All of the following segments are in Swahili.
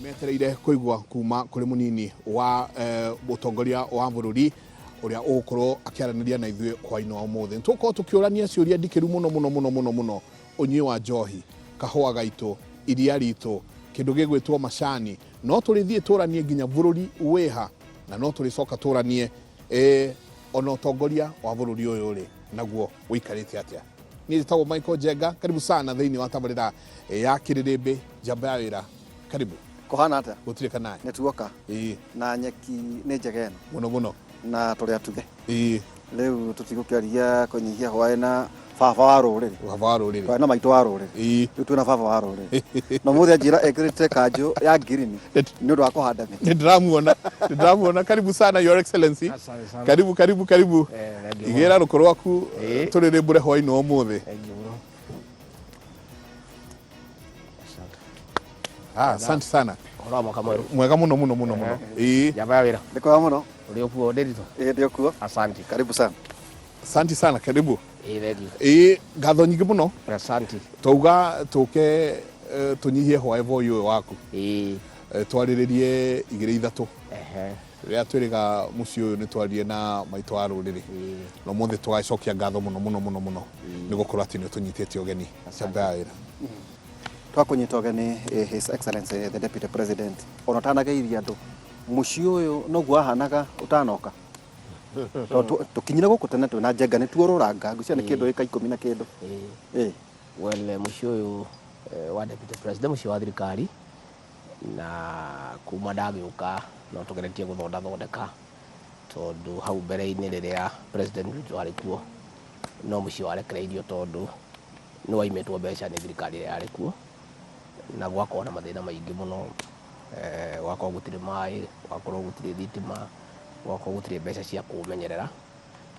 metereire kuigwa kuma kuri munini wa mutongoria wa bururi uria ugukorwo akiaraniria na ithuĩ hwainĩ wa ũmũthĩ nĩtũgũkorwo tũkĩũrania ciũria ndikĩru mũno ũnyui wa njohi kahũa gaitũ iria ritũ kĩndũ gĩgwĩtwo macani no tũrĩthiĩ tũranie nginya bururi wĩha na no tũrĩcoka tũranie ona ũtongoria wa bururi ũyũ rĩ naguo ũikarĩte atĩa. Niĩ njĩtagwo Michael Njenga, karibu sana thĩinĩ wa tabarĩra ya Kĩrĩrĩmbĩ njamba ya wĩra, karibu. Kohana ata gutire kana netuoka na nyeki nĩ njega ĩno mũno na tũrĩa tuge rĩu tũtigũkĩaria kũnyihia hwaĩ na baba wa rũrĩrĩ kwa na maitũ wa rũrĩrĩ rĩu twĩna baba wa rũrĩrĩ no mũthĩ njĩra ekĩrĩte kanjũ ya ngirini nĩ ũndũ wa kũhanda mĩtĩ. Nĩndĩramuona karibu sana your excellency, karibu igĩra rũkũ rwaku tũrĩrĩmbũre hwainĩ wa ũmũthĩ. Asante sana. Mwega muno. Jamba ya wĩra. Ndĩkwega mũno. Ũrĩ okuo ndĩritũ? Ndĩ okuo. Asante. Karibu sana. Asante sana, karibu. Thank Ngatho nyingĩ mũno. Asante. Twauga tũke tũnyihie hwaĩ voyu ũyũ waku. Twarĩrĩrie igĩrĩ ithatũ. Rĩrĩa twĩrĩga mũciĩ ũyũ nĩ twaririe na maitũ wa rũrĩrĩ. No mũthĩ tũgacokia ngatho mũno nĩ gũkorwo atĩ nĩ ũtũnyitĩte ũgeni njamba ya wĩra. Twakunyita ũgeni His Excellency the Deputy President ona ũtanageirie andũ mũciĩ ũyũ noguo ahanaga ũtanoka tũkinyire gũkũ tene twĩna Njenga nĩ tuorũranga ngũcia nĩ kĩndũ gĩka 10 na kĩndũ. Well, mũciĩ ũyũ wa Deputy President mũciĩ wa thirikari na kuma ndagĩũka no tũgeretie gũthondeka tondũ hau mbere-inĩ rĩrĩa President witũ arĩ kuo no mũciĩ warekereirio tondũ nĩ waimĩtwo mbeca nĩ thirikari ĩrĩa yarĩ kuo na gwakorwo na mathĩna maingĩ mũno, gwakorwo gũtirĩ maĩ, gwakorwo gũtirĩ thitima, gwakorwo gũtirĩ mbeca cia kũũmenyerera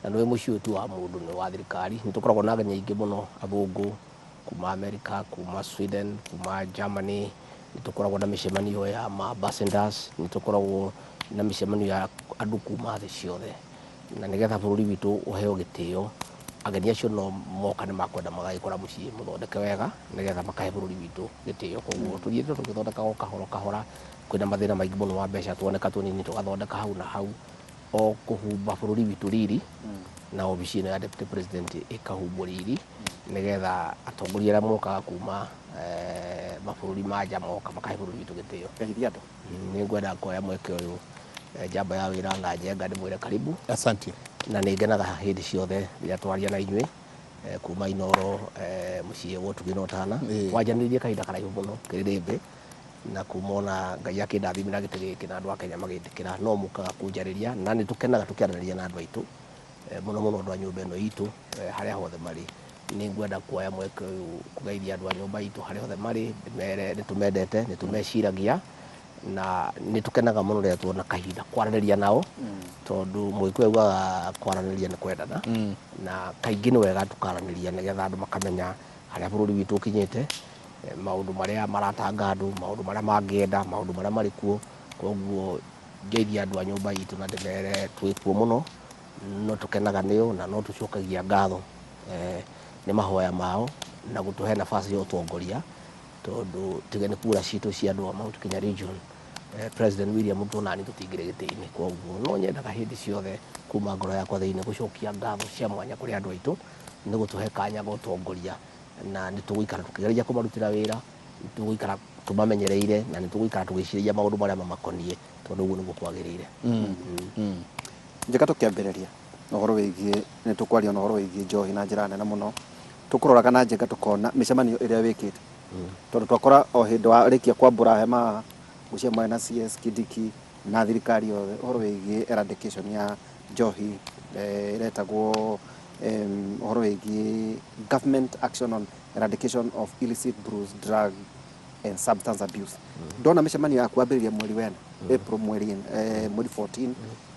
na nĩ mũciĩ tu wa mũndũ nĩ wa thirikari. Nĩ tũkoragwo na ageni aingĩ mũno athũngũ kuma America, kuma Sweden, kuma Germany, nĩ tũkoragwo na mĩcemanio ya ambassadors, nĩ tũkoragwo na mĩcemanio ya andũ kuma thĩ ciothe na nĩgetha bũrũri witũ ũheo gĩtĩo ageni acio no moka nĩ makwenda magagĩkora mũciĩ mũthondeke wega nĩgetha makahe bũrũri witũ gĩtĩo. Koguo tũthiĩte tũgĩthondeka o kahora kwĩna mathĩna maingĩ mũno wa mbeca tuoneka tũnini tũgathondeka hau na hau o kũhumba bũrũri witũ riri na obici ĩno ya Deputy President ĩkahumbwo riri nĩgetha atongoria arĩa mokaga kuma mabũrũri ma nja moka makahe bũrũri witũ gĩtĩo. Nĩ ngwenda kuoya mweke ũyũ njamba ya wĩra na Njenga ndĩmwĩre karibu. Asante. Na nĩ ngenaga hĩndĩ ciothe rĩrĩa twaria na inyuĩ kuma Inooro mũciĩ wotugĩ no tana wanjanĩrĩirie kahinda karaihu mũno Kĩrĩrĩmbĩ na kuma ona Ngai akĩndathimĩra gĩtĩ gĩkĩ na andũ a Kenya magĩtĩkĩra no mũkaga kunjarĩria na nĩ tũkenaga tũkĩaranĩria na andũ aitũ mũno andũ a nyũmba ĩno itũ harĩa hothe marĩ. Nĩ ngwenda kuoya mweke ũyũ kũgeithia andũ a nyũmba itũ harĩa hothe marĩ ndĩmere nĩ tũmendete nĩ tũmeciragia na nĩ tũkenaga mũno rĩrĩa tuona kahinda kwaranĩria nao tondũ mũgĩkũyũ augaga kwaranĩria nĩ kwendana na kaingĩ nĩ wega tukaranĩria nĩgetha andũ makamenya harĩa bũrũri witũ ũkinyĩte, maũndũ marĩa maratanga andũ, maũndũ marĩa mangĩenda, maũndũ marĩa marĩ kuo. Koguo ngeithia andũ a nyũmba itũ na ndĩmere twĩ kuo mũno no tũkenaga nĩo na no tũcokagia ngatho nĩ mahoya mao na gũtũhe nafasi ya ũtongoria tondũ tiga nĩ kura citũ cia andũ a Mount Kenya region President William Ruto na nĩ tũtingĩrĩ gĩtĩ-inĩ. Koguo no nyendaga hĩndĩ ciothe kuma ngoro yakwa thĩinĩ gũcokia ngatho cia mwanya kũrĩ andũ aitũ nĩ gũtũhe kanya ga ũtongoria na nĩ tũgũikara tũkĩgeria kũmarutĩra wĩra, nĩ tũgũikara tũmamenyereire na nĩ tũgũikara tũgĩciragia maũndũ marĩa mamakoniĩ tondũ ũguo nĩguo kwagĩrĩire. Njĩka tũkĩambĩrĩria ũhoro wĩgiĩ nĩ tũkwaria na ũhoro wĩgiĩ njohi na njĩra nene mũno tũkũroraga na Njenga tũkona mĩcemanio ĩrĩa wĩkĩte tondũ twakora o hĩndĩ wa rĩkia kwambũra hema gũcemania na CS Kindiki na thirikari yothe ũhoro wĩgiĩ eradication ya njohi ĩretagwo ũhoro wĩgiĩ government action on eradication of illicit brews, drug and substance abuse. Ndona mĩcemanio ya kwambĩrĩria mweri wena April mweri 14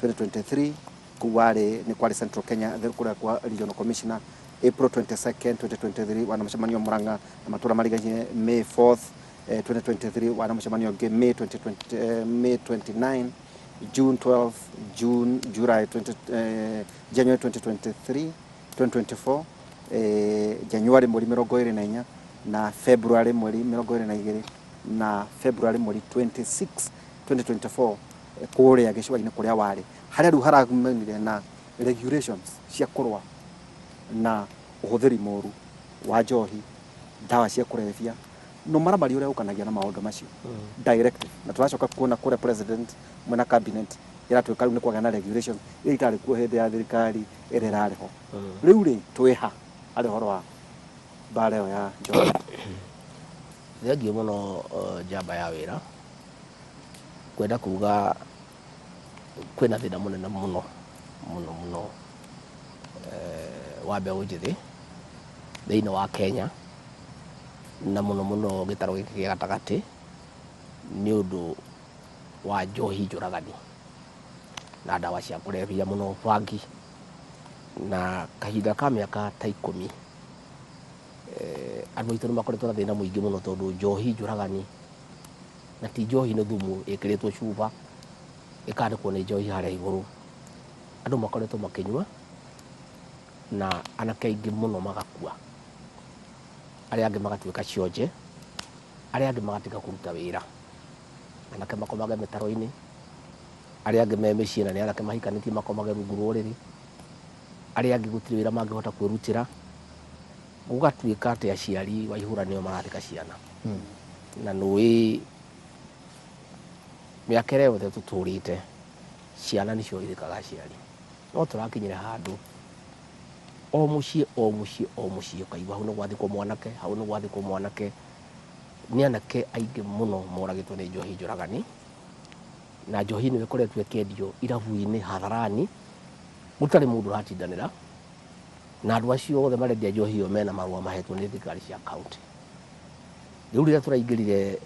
2023 kuwari ni kwari Central Kenya kura kwa regional commissioner. April 22nd 2023 wana mcemanio Murang'a na matura mariganye May 4th 2023 wana mcemanio ge May 29 June 12 July January 2024 January mweri 24 na February mweri 22 na February mweri 26 2024 kuria gicwa-inĩ kuria wari haria riu haragumanire na regulations cia kurwa na uhuthiri moru wa njohi, dawa cia kulevya no maramari uria ukanagia na maundu macio directive na turacoka kuona kure president mwena cabinet iratwika riu ni kwagana na regulations iria itari kuo hindi ya thirikari iria irariho riu ri twiha ari horo wa bara ya njohi. Thengiũ mũno njamba ya wĩra kwenda kuga kwĩna thĩna mũnene mũno wa mbeũ njĩthĩ thĩinĩ wa Kenya na mũno gĩtarũ gĩkĩ gĩa gatagatĩ nĩ ũndũ wa njohi njũragani na ndawa cia kũrebia mũno bangi na kahinda ka mĩaka ta 10 andũ aitũ nĩ makoretwo na thĩna mũingĩ mũno tondũ njohi njũragani na ti njohi nĩ thumu ĩkĩrĩtwo cuba ĩkandĩkwo nĩ njohi harĩa igũrũ. Andũ makoretwo makĩnyua na anake aingĩ mũno magakua, arĩa angĩ magatuĩka cionje, arĩa angĩ magatiga kũruta wĩra, anake makomage mĩtaro-inĩ, arĩa angĩ me mĩciĩ na nĩ anake mahikanĩtie makomage rungu rwa ũrĩrĩ, arĩa angĩ gũtirĩ wĩra mangĩhota kwĩrutĩra, gũgatuĩka atĩ aciari Waihũra nĩo marathika ciana na nũĩ mĩaka ĩrĩa yothe tũtũrĩte ciana nĩcio ithikaga aciari, no tũrakinyire handũ o mũciĩ ũkaigua hau nĩ gwathikwo mwanake, hau nĩ gwathikwo mwanake. Nĩ anake aingĩ mũno moragĩtwo nĩ njohi njũragani na njohi nĩyo ĩkoretwo ĩkĩendio irabu-inĩ hatharani gũtarĩ mũndũ ũratindanĩra, na andũ acio othe marendia njohi ĩyo mena marũa mahetwo nĩ thirikari cia kaunti. Rĩu rĩrĩa tũraingĩrire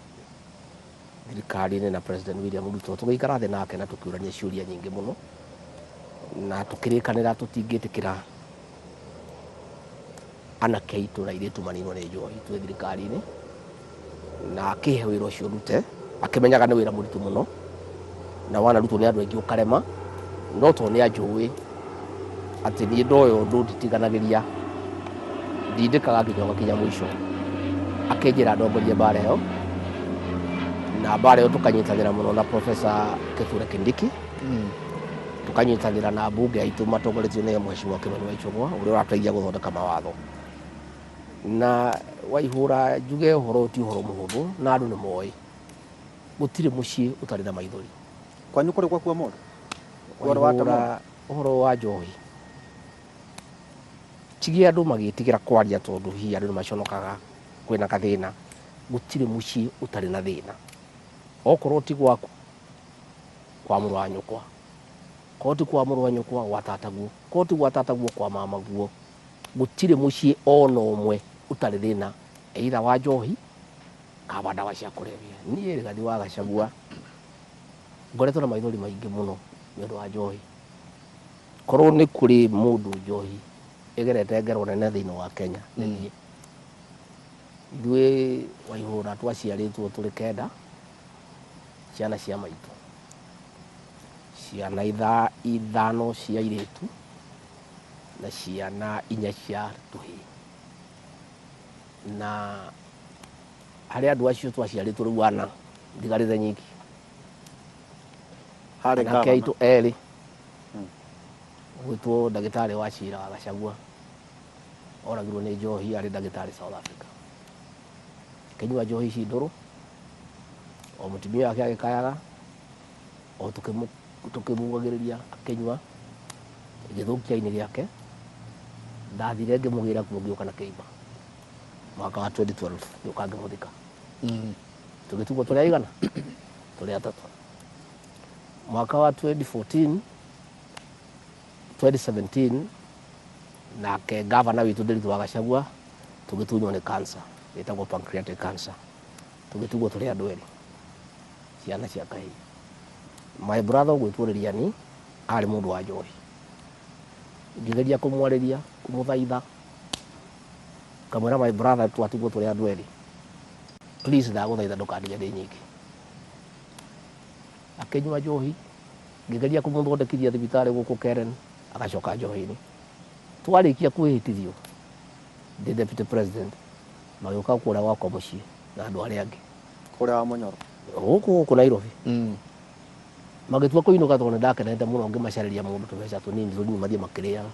thirikari-inĩ na President William Ruto tũgĩikara thĩ nake na tũkĩũrania ciũria nyingĩ mũno na tũkĩrĩkanĩra tũtingĩtĩkĩra anake aitũ na airĩtu maninwo nĩ njohi twĩ thirikari-inĩ, na akĩhe wĩra ũcio rute akĩmenyaga nĩ wĩra mũritũ mũno na wanarutwo nĩ andũ aingĩ ũkarema, no tondũ nĩ anjũĩ atĩ niĩ ndoĩ ũndũ nditiganagĩria ndindĩkaga nginya ũgakinya mũico, akĩnjĩra ndongorie mbara ĩyo na mbara ĩyo tũkanyitanĩra mũno na Professor Kithure Kindiki tũkanyitanĩra na mbunge aitũ matongoretio nĩ Mheshimiwa Kimani wa Ichung'wa ũrĩa ũrateithia gũthondeka mawatho. Na Waihũra njuge ũhoro ti ũhoro mũhũthũ na andũ nĩ moĩ gũtirĩ mũciĩ ũtarĩ na maithori. Kwanyu kũrĩ gwakuo mũndũ Waihũra ũhoro wa njohi tigie andũ magĩtigĩra kwaria tondũ hihi andũ nĩ maconokaga kwĩna gathĩna, gũtirĩ mũciĩ ũtarĩ na thĩna, okorwo ti gwaku kwa mũrũ wa nyũkwa, korwo ti kwa mũrũ wa nyũkwa gwa tataguo, korwo ti gwa tataguo kwa mamaguo, gũtirĩ mũciĩ ona ũmwe ũtarĩ thĩna either wa njohi kana ndawa cia kũrebia. Niĩ Rigathĩ wa Gachagua ngoretwo na maithori maingĩ mũno nĩ ũndũ wa njohi, korwo nĩ kũrĩ mũndũ njohi ĩgerete ngero nene thĩinĩ wa Kenya nĩ niĩ. Ithuĩ Waihũra twaciarĩtwo tũrĩ kenda, ciana cia maitũ, ciana ithano cia airĩtu na ciana 4 cia tũhĩĩ, na harĩ andũ acio twaciarĩtwo rĩu 4 ndigarĩte nyiki, anake aitũ erĩ gwĩtwo ndagĩtarĩ Wachira wa Gachagua oragirwo nĩ njohi, arĩ ndagĩtarĩ South Africa, akĩnyua njohi ici ndũrũ, o mũtumia wake agĩkayaga, o tũkĩmugagĩrĩria akĩnyua, gĩthũkia ini gĩake, ndathire ngĩmũgĩra kuo ngĩũka na kĩimba mwaka wa 2012 ngĩũka ngĩmũthika. Tũgĩtugwo tũrĩ aigana, tũrĩ atatũ. Mwaka wa 2017 nake gavana witũ Nderitu wa Gachagua tũgĩtunywo nĩ cancer ĩtagwo pancreatic cancer, tũgĩtugwo tũrĩ andũ erĩ, ciana cia kahĩĩ. my brother gwitwo Lilian ari mundu wa njohi ngigeria kumwariria kumuthaitha kamwira my brother twatigwo turi andu eri please ndaguthaitha ndukandije ndi nyiki akinywa njohi ngigeria kumuthondekithia thibitari guku Karen agacoka njohi-ini twarikia kwihitithio ndi deputy president magioka kuria gwakwa mucii na andu aria angi kuria wa Munyoro guku Nairobi magitua kuinuka tondu ndakenete muno ngimacariria mundu tubeca tunini tunini mathie makiriaga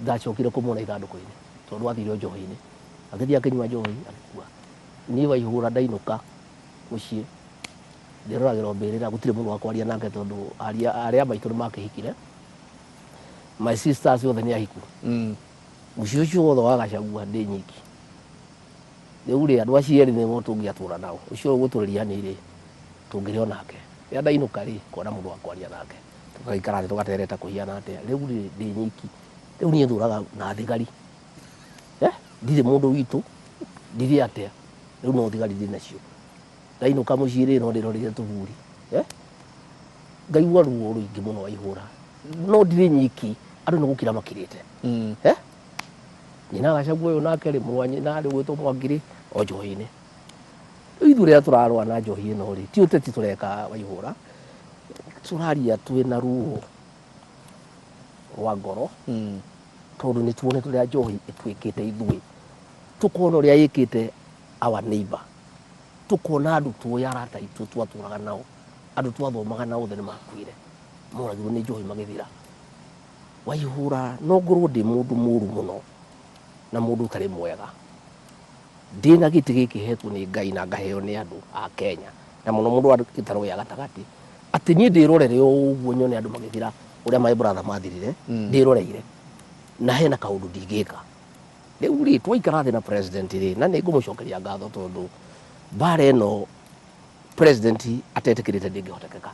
ndacokire kumona ithanduku-ini tondu athire njohi-ini agithie akinywa njohi agikua ni Waihura ndainuka mucii ndiragira mbirira gutire mundu wa kwaria nake tondu aria maitu ni makihikire my sisters othe ni ahiku mucii ucio wothe wa Gachagua ndi nyiki riu ri andu acio eri nimo tungiatura nao ucio guturiria ni ri tungire onake ya ndainuka ri kona mundu wa kwaria nake tugaikara tugatereta kuhiana atia riu ri ndi nyiki riu ni thuraga na thigari ndire mundu witu ndire atia riu no thigari ndi nacio ndainuka mucii ri no ndirorire tuburi ngaigua ruo ruingi muno Waihura no ndire nyiki andu ni gukira makirite nyina Gachagua uyu nake ri murwanyi na ri gwitwo Mwangiri o njohi-ini ithu ria turarwa na njohi ino ri ti uteti tureka Waihura turaria twina ruo rwa ngoro tondu ni tuonete uria njohi itwikite ithui tukona uria yikite our neighbor tukona andu tuoya arata itu twaturaga nao andu twathomaga nao othe ni makuire moragirwo ni njohi magithira Waihura no ngorwo ndi mundu muru muno na mundu utari mwega ndina giti giki hetwo ni Ngai na ngaheo ni andu a Kenya na muno mundu wa gitaro ya gatagati ati ni ndirorere uguo nyone andu magithira uria my brother mathirire ndiroreire na hena kaundu ndingika riu ri twaikara thi na president ri na ni ngumucokeria ngatho tondu bara ino president atetikirite ndingihotekeka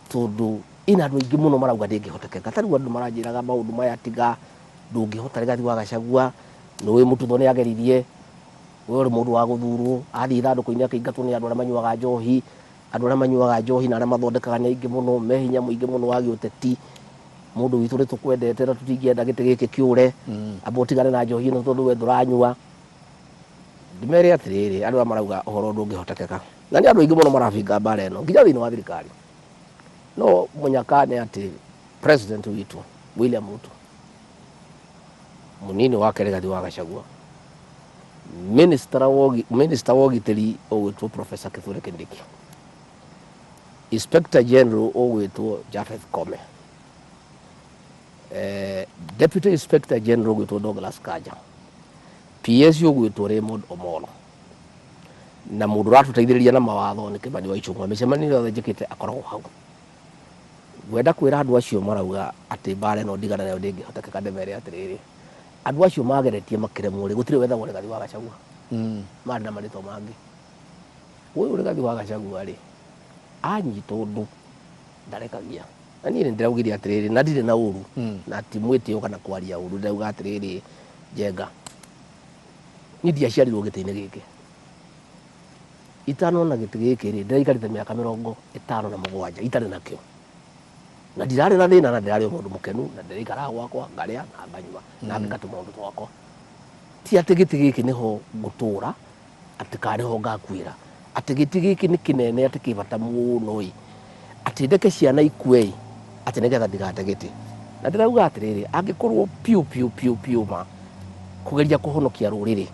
tondu ina andu aingi muno marauga ndingihotekeka tariu andu maranjiraga maundu maya tiga ndungihota rigathi wa Gachagua niwe mututho ni ageririe we uri mundu wa guthurwo athi ithanduku-ini akaingatwo ni andu aria manyuaga njohi andu aria manyuaga njohi na aria mathondekaga ni aingi muno me hinya muingi muno wa giuteti mundu witu ri tukwendete na tutingienda giti giki kiure amba utigane na njohi ino tondu we nduranyua ndimere atiriri andu marauga uhoro ndungihotekeka na ni andu aingi muno marafinga bara ino nginya thiini wa thirikari no munyakane ati president witu William Ruto munini wake rigathi wa Gachagua minister wa ugitiri ogwitwo Professor Kithure Kindiki inspector general ogwitwo Japheth Kome deputy inspector general ogwitwo Douglas Kanja PS ogwitwo Raymond Omolo na mundu ratuteithiriria na mawatho ni Kimani wa Ichung'wa micemanio yothe njikite akoragwo hau gwenda kwira andu acio marauga ati bara ino ndigana nayo ndingihotekeka ndemere atiriri andu acio mageretie makiremwo ri gutire wetha rigathi wa Gachagua mari na marito mangi uyu rigathi wa Gachagua ri anyitwo ndu ndarekagia na ni ndiraugiria atiriri na ndire na uru na timwitio kana kwaria uru ndauga atiriri Njenga ni ndiaciarirwo giti-ini giki itano na giti giki ri ndaikarite miaka 57 itari nakio na ndirari na thina na ndirari mundu mukenu na ndirikara gwakwa ngaria na nganyua na ngatu maundu twakwa ti ati giti giki niho gutura ati kariho ngakwira ati giti giki ni kinene ati kibata muno ati ndeke ciana ikue ati nigetha ndigate giti na ndirauga atiriri angikorwo piu ma kugeria kuhonokia ruriri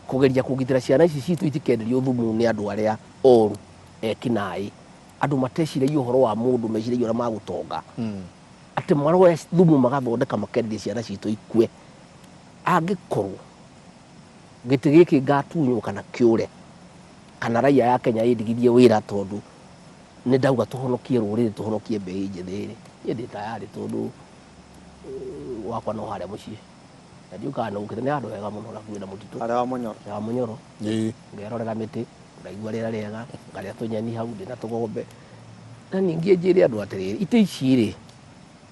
kugeria kugitira ciana ici citu itikenderio thumu ni andu aria oru ekinai andu mateciragia uhoro wa mundu meciragia uria magutonga ati maroya thumu magathondeka makenderia ciana citu ikue angikorwo giti giki ngatunywo kana kiure kana raia ya Kenya indigithie wira tondu ni ndauga tuhonokie ruriri tuhonokie mbei njithiri ni ndi tayari tondu wakwa no haria mucii na ndiuka no ukite ni andu wega muno na kwina mutitu aria wa Munyoro ya Munyoro ngerorera miti ndaigua rira riega ngaria tunyeni hau ndina tugombe na ningi njire andu atiriri ite ici ri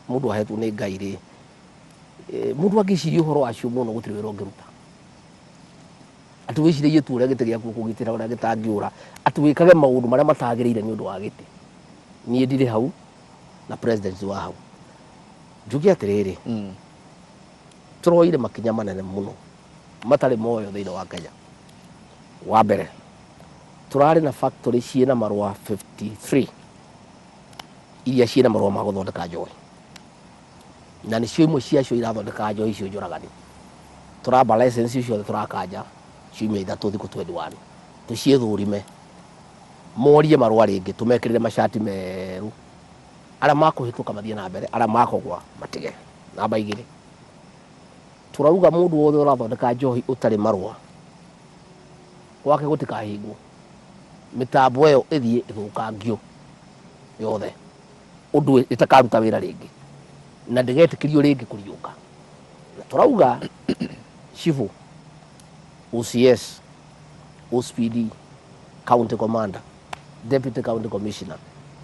mundu ahetwo ni Ngai ri mundu angiciria uhoro wacio muno gutire wira ungiruta ati wiciririe tu uria giti giaku kugitira uria gitangiura ati wikage maundu maria matagiriire ni undu wa giti niĩ ndirĩ hau na president wa hau njuge atiriri turoire makinya manene muno matari moyo thiini wa Kenya. Wa mbere turari na factory ciina marua 53 iria ciina marua ma guthondeka njohi, na nicio imwe ciacio irathondeka njohi icio njuragani. Turamba license icio turakanja ciumia ithatu thiku 21 tuciethurime morie marua ringi tumekirire mashati meru ara makuhituka mathie na mbere ara makogwa matige. Namba 2 turauga mundu wothe urathondeka njohi utari marua gwake gutikahingwo, mitambo iyo ithie ithukangio yothe undu itakaruta wira ringi na ndigetikirio ringi kuriuka. Turauga chifu OCS OSPD county commander deputy county commissioner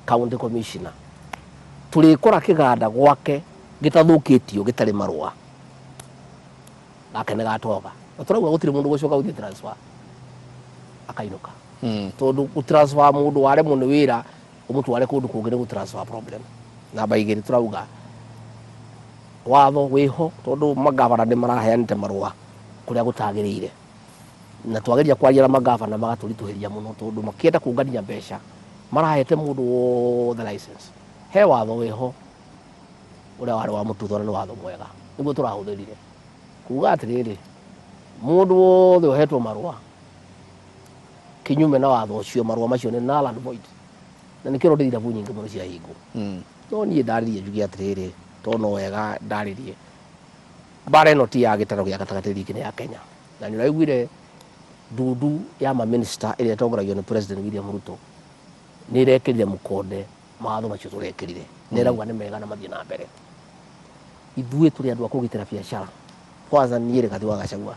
county commissioner turikora kiganda gwake gitathukitio gitari marua gake gatwaba. Turauga gutiri mundu gucoka uthi transfer akainuka tondu gutransfer mundu ware mundu wira umutware kundu kungi ni gutransfer problem. Namba 2 turauga watho wiho tondu magavana ni maraheanite marua kuria gutagirire na twageria kwaria na magavana magaturituhiria muno tondu makienda kungania mbeca marahete mundu wothe license. He watho wiho uria wari wa mututho ni watho mwega niguo turahuthirire kuga atiriri mundu wothe uhetwo marua kinyume na watho ucio marua macio ni null and void na nikiro ndi irabu nyingi muno cia hingo. No nie ndaririe njuge atiriri tono wega ndaririe bara ino ti ya gitaro gia gatagati rikini ya Kenya na ni raiguire ndudu ya ma minister iria tongoragio ni President William Ruto ni rekirire mukonde maatho macio turekirire ni rauga ni mega na mathie na mbere. Ithuĩ turi andu a kugitira biashara kwanza niĩ Rigathi wa Gachagua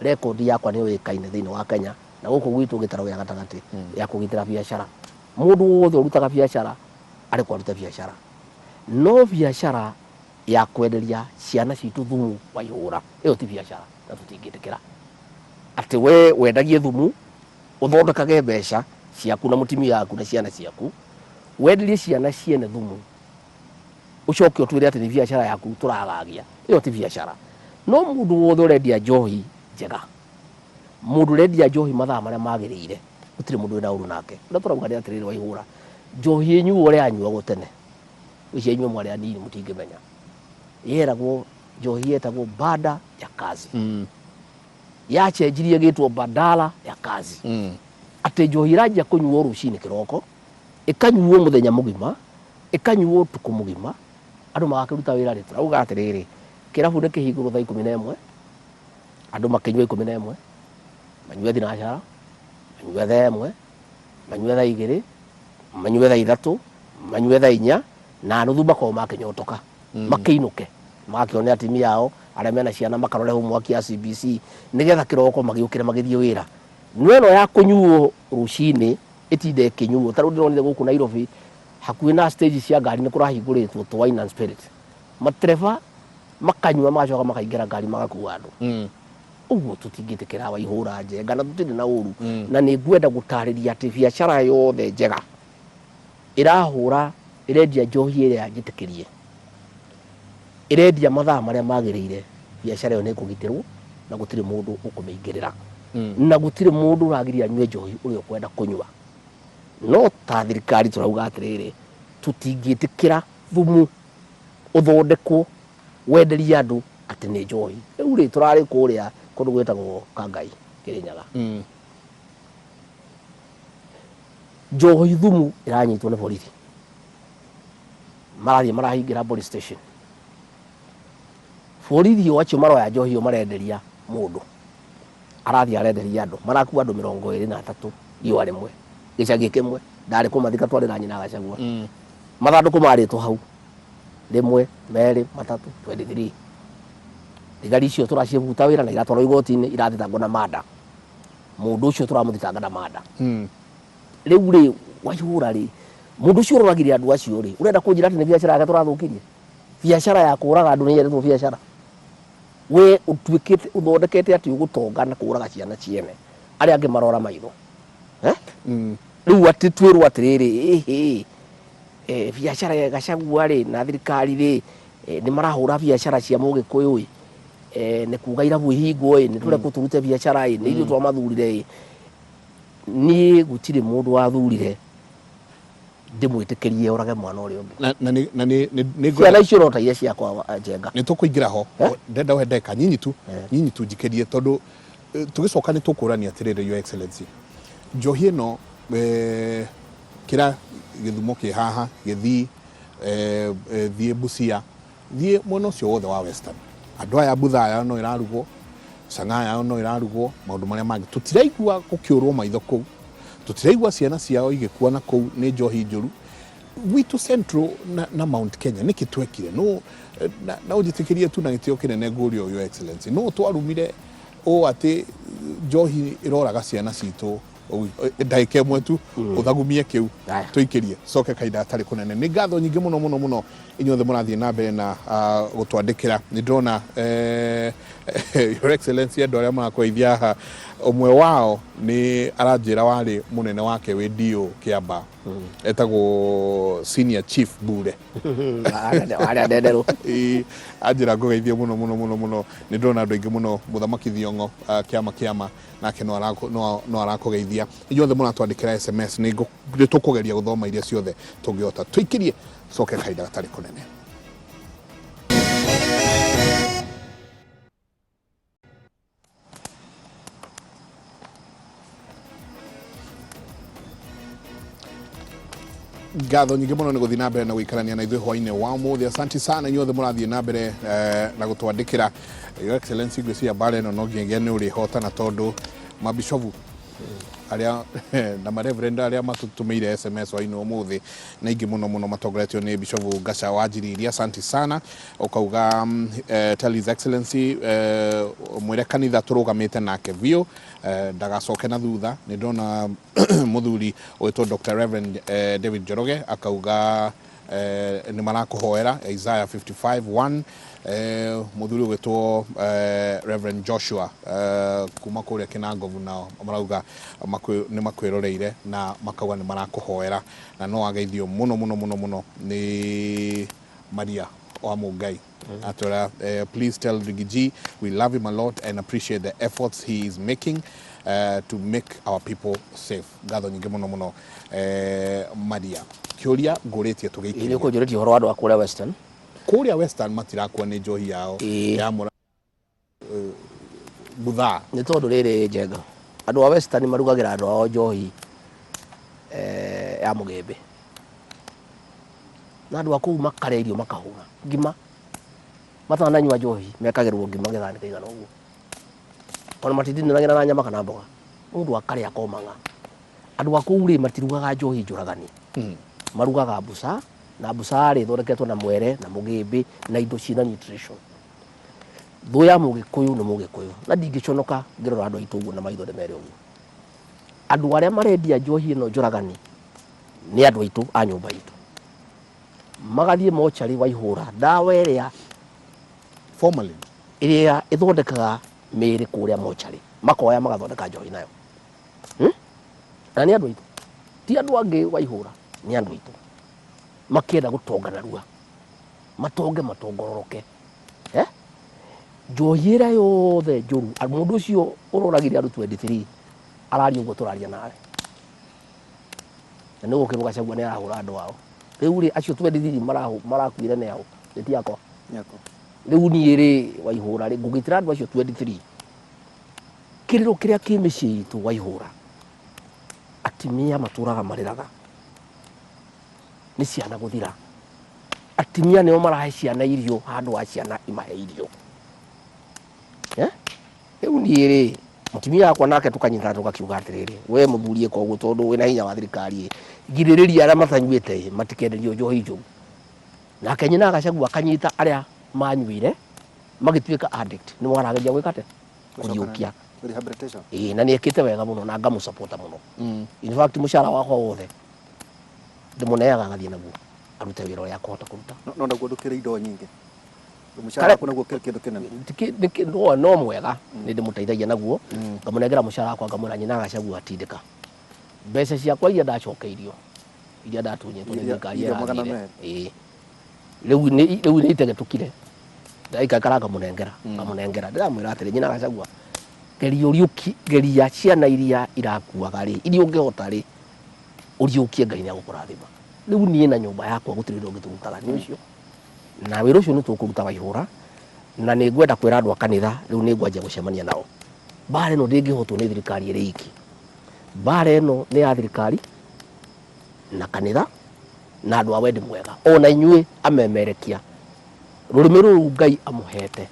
record yakwa ni yoikaine thiini wa Kenya na guku gwitu gitaro gia gatagati ya kugitira biashara. Mundu wothe urutaga biashara ari kwaruta biashara no biashara ya kwenderia ciana citu thumu wa ihura iyo ti biashara na tutingitikira ati we wendagie thumu uthondekage mbeca ciaku na mutimia yaku na ciana ciaku wenderie ciana ciene thumu ucoke utwire ati ni biashara yaku turagagia iyo ti biashara. No mundu wothe urendia njohi njega mundu urendia njohi mathaa maria magirire gutire mundu wina uru nake na turauga ni atiriri wa ihura njohi yenyu uria anyua gutene icio yenyu mwari anini mutingimenya yeragwo njohi yetagwo baada ya kazi yachenjirie gitwo badala ya kazi ati njohi irajia kunyuo rucini kiroko ikanyuo muthenya mugima ikanyuo tuku mugima andu magakiruta wira ri. Turauga atiriri kirabu ni kihingurwo thaa 11 andu makinyua 11 manyue thinacara manyue thaa 1 manyue thaa 2 manyue thaa 3 manyue thaa 4 na nuthu makorwo makinyotoka makiinuke magakionea atimia yao aria mena ciana makarore homework ya CBC nigetha kiroko magiukire magithie wira. Nweno ya kunyuo rucini itinde kinyuo taru ndironire guku Nairobi hakuhi na stage cia ngari ni kurahinguritwo to wine and spirit matreva makanyua macoka makaingira ngari magakuwa andu uguo tutingitikira wa ihura njenga na tutire na uru na ni ngwenda gutariria ati biashara yothe njega irahura irendia njohi iria njitikirie irendia mathaa maria magirire biashara yo ni kugitirwo na gutire mundu ukumeingirira na gutire mundu uragiria nywe njohi uria kwenda kunywa. No ta thirikari turauga atiriri tutingitikira thumu uthondekwo wenderia andu ati ni njohi. Riu ri turari kuria kundu gwetagwo Kangai Kirinyaga njohi thumu iranyitwo ni borithi marahingira police station borithi wacho maroya njohi yo marenderia mundu arathi arenderia andu marakuwa andu 23 iyo arimwe gicagi kimwe ndari kumathika twarira nyina Gachagua mathanduku maritwo hau 1 2 3 23 thigari icio turacibuta wira na iratwarwo igoti-ini irathitangwo na mada mundu ucio turamuthitanga na mada. Riu ri waihura ri mundu ucio uragire andu acio ri urenda kunjira ati ni biashara yake turathukirie biashara ya kuraga andu ni yeretwo biashara we utwikite uthondekete ati ugutonga na kuraga ciana ciene aria angi marora maitho riu ati twirwo atiriri biacara ya Gachagua ri na thirikari ri ni marahura biacara cia Mugikuyu ni kuga irabu ihingo ni tureko turute biacara ni ithu twamathurire ni gutire mundu wathurire ndimwitikirie urage mwana uri ungi na ni ciana icio no ta iria ciakwa Njenga ni tukuingira ho ndenda wendeka nyinyi tu njikerie tondu tugicoka ni tukurania atiriri your excellency njohi no kira githumo ki haha githi thie Busia thie mwena ucio wothe wa Western andu aya Buthaya no irarugwo Sang'aya no irarugwo maundu maria mangi tutiraigua gukiurwo maitho kuu tutiraigua ciana ciao igikua na kuu ni njohi njuru witu Central na Mount Kenya niki twekire no na ujitikirie tu na gitio kinene ngurio your excellency no twarumire o ati njohi iroraga ciana citu ndaike mwe tu uthagumie kiu tuikirie coke kaida atari kunene ni ngatho nyingi muno inyuothe murathie na mbere na gutwandikira ni ndona your excellency andu aria marakoithia umwe wao ni aranjira wari munene wake wi dio Kiamba etagwo senior chief Bure aria ndenderu anjira ngogeithie muno ni ndona andu aingi muno muthamaki Thiongo kiama nake no arakugeithia inyuothe muratwandikira SMS ni tukugeria guthoma iria ciothe tungiota tuikirie coke kaida gatari kunene ngatho nyingi muno ni guthii na mbere na guikarania na ithuĩ hwainĩ wa ũmũthĩ asanti sana inyuothe mũrathiĩ na mbere na gũtwandĩkĩra your excellency ngwĩciria mbara ĩno no nginyagia nĩ ũrĩhotana tondũ mabishofu aria na mareverend aria matutumĩire SMS hwainĩ wa ũmũthĩ na ingĩ muno matongoretio nĩ Bishofu Gacha Wanjiriri asanti sana ukauga tell his excellency mwĩre kanitha tũrũgamĩte nake biũ ndagacoke na thutha nĩ ndona muthuri wetwo Dr. Reverend David Njoroge akauga ni marakũhoera Isaiah 55:1 muthuri wetwo Reverend Joshua kuma kuria Kinangovu nao marauga ni makwĩroreire na makauga ni marakũhoera na no ageithio muno ni Maria wa Mungai atwara please tell Riggy G we love him a lot and appreciate the efforts he is making to make our people safe ngatho nyingi muno Maria kiuria nguritie tugiikiria ni kunjuritie horo andu akuria Western kuria Western matirakwa ni njohi yao ya mura Butha ni tondu riri Njenga andu a Western marugagira andu ao njohi ya Mugembe na andu aku makare irio makahuna ngima matananywa njohi mekagirwo ngima gethani kaigana uguo ona matindinagĩra na nyama kana mboga mundu akarĩa akomanga andu aku ri matirugaga njohi njuragani marugaga mbuca na mbuca ri thondeketwo na mwere na Mugembe na indo cina nutrition thu ya Mugikuyu ni Mugikuyu na ndingĩconoka ngĩrora andu aitu uguo na maitho ndemere uguo andu aria marendia njohi ĩno njuragani ni andu aitu a nyumba itu magathie mochari Waihura ndawa ĩrĩa formalin ĩrĩa ĩthondekaga mĩĩrĩ kũrĩa mochari makoya magathondeka njohi nayo na ni andu aitu ti andu angĩ Waihura ni andu aitu makienda gũtonga narua matonge matongororoke njohi ĩrĩa yothe njũru mũndũ ũcio ũroragire andu 23 araria ũguo tũraria nawe na nĩ gũkĩrwo Gachagua nĩ arahũra andũ ao rĩu rĩ acio 23 marakuire nĩ ao nĩ ti yakwa rĩu niĩ rĩ Waihura rĩ ngũgitĩra andũ acio 23 kĩrĩro kĩrĩa kĩ mĩciĩ itũ Waihura atimia matũraga marĩraga nĩ ciana gũthira atimia nĩo marahe ciana irio handũ wa ciana imahe irio rĩu niĩ rĩ mutumia wakwa nake tukanyitana tukakiuga atiriri we muthurie koguo tondu wina hinya wa thirikari giririria aria matanyuite matikenderio njohi njũru nake nyina Gachagua akanyita aria manyuire magituika addict ni mwarageria gwikate kuriukia rehabilitation na ni ekite wega muno na ngamu support muno in fact mushara wakwa wothe ndimuneaga gathie naguo arute wira uria akahota kuruta no ndaguo ndukire indo nyingi mushara wakwa naguo kindu kinene no mwega ni ndimuteithagia naguo ngamunengera mushara wakwa ngamwira nyina Gachagua atindika mbeca ciakwa iria ndacokeirio iria ndatunyĩtwo nĩ Iria- thirikari iria magana ĩrathire. merĩ. Rĩu nĩ itegetũkire ndaikaikara ngamũnengera ndĩramwĩra atĩrĩ nyina Gachagua geria ciana iria irakuaga rĩ iria ũngĩhota rĩ ũriũkie Ngai nĩagũkũrathima. Rĩu niĩ na nyũmba yakwa gũtirĩ ũndũ ũngĩtũrutaga nĩ ũcio, na wĩra ũcio nĩ tũkũruta Waihũra, na nĩ ngwenda kwĩra andũ a kanitha rĩu nĩ ngwanjia gũcemania nao. Mbara ĩno ndĩngĩhotwo nĩ thirikari ĩrĩ iki. Mbara ĩno nĩ ya thirikari na kanitha na andũ a wendi mwega, ona inyuĩ amemerekia rũrĩmĩ rũrũ Ngai amũhete.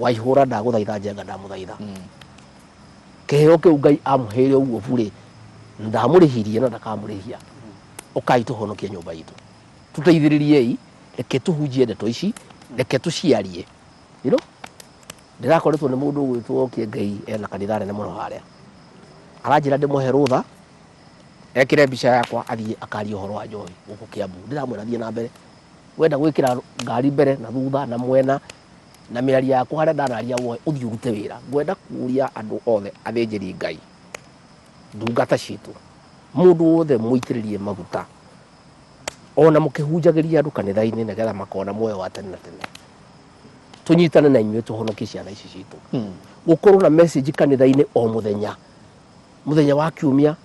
Waihũra ndagũthaitha Njenga ndamũthaitha kĩheo kĩu Ngai amũheire ũguo burĩ ndamũrĩhirie na ndakamũrĩhia. Ũkai tũhonokie nyũmba itũ, tũteithĩrĩriei, reke tũhunjie ndeto ici, reke tũciarie. Ndĩrakoretwo nĩ mũndũ ũgwĩtwo Kĩengei ena kanitha nene mũno harĩa, aranjĩra ndĩmũhe rũtha ekĩre mbica yakwa athiĩ akarie ũhoro wa njohi gũkũ Kiambu. Ndĩramwĩra thiĩ na mbere, wenda gwĩkĩra ngari mbere na thutha na mwena na mĩario yakwa harĩa ndanaria woe ũthiĩ ũrute wĩra. Ngwenda kũria andũ othe athĩnjĩri Ngai, ndungata citũ, mũndũ wothe mũitĩrĩrie maguta, ona mũkĩhunjagĩria andũ kanitha-inĩ nĩgetha makona muoyo wa tene na tene. Tũnyitane na inyuĩ tũhonokie ciana ici citũ. Gũkorwo na message kanitha-inĩ o mũthenya wa Kiumia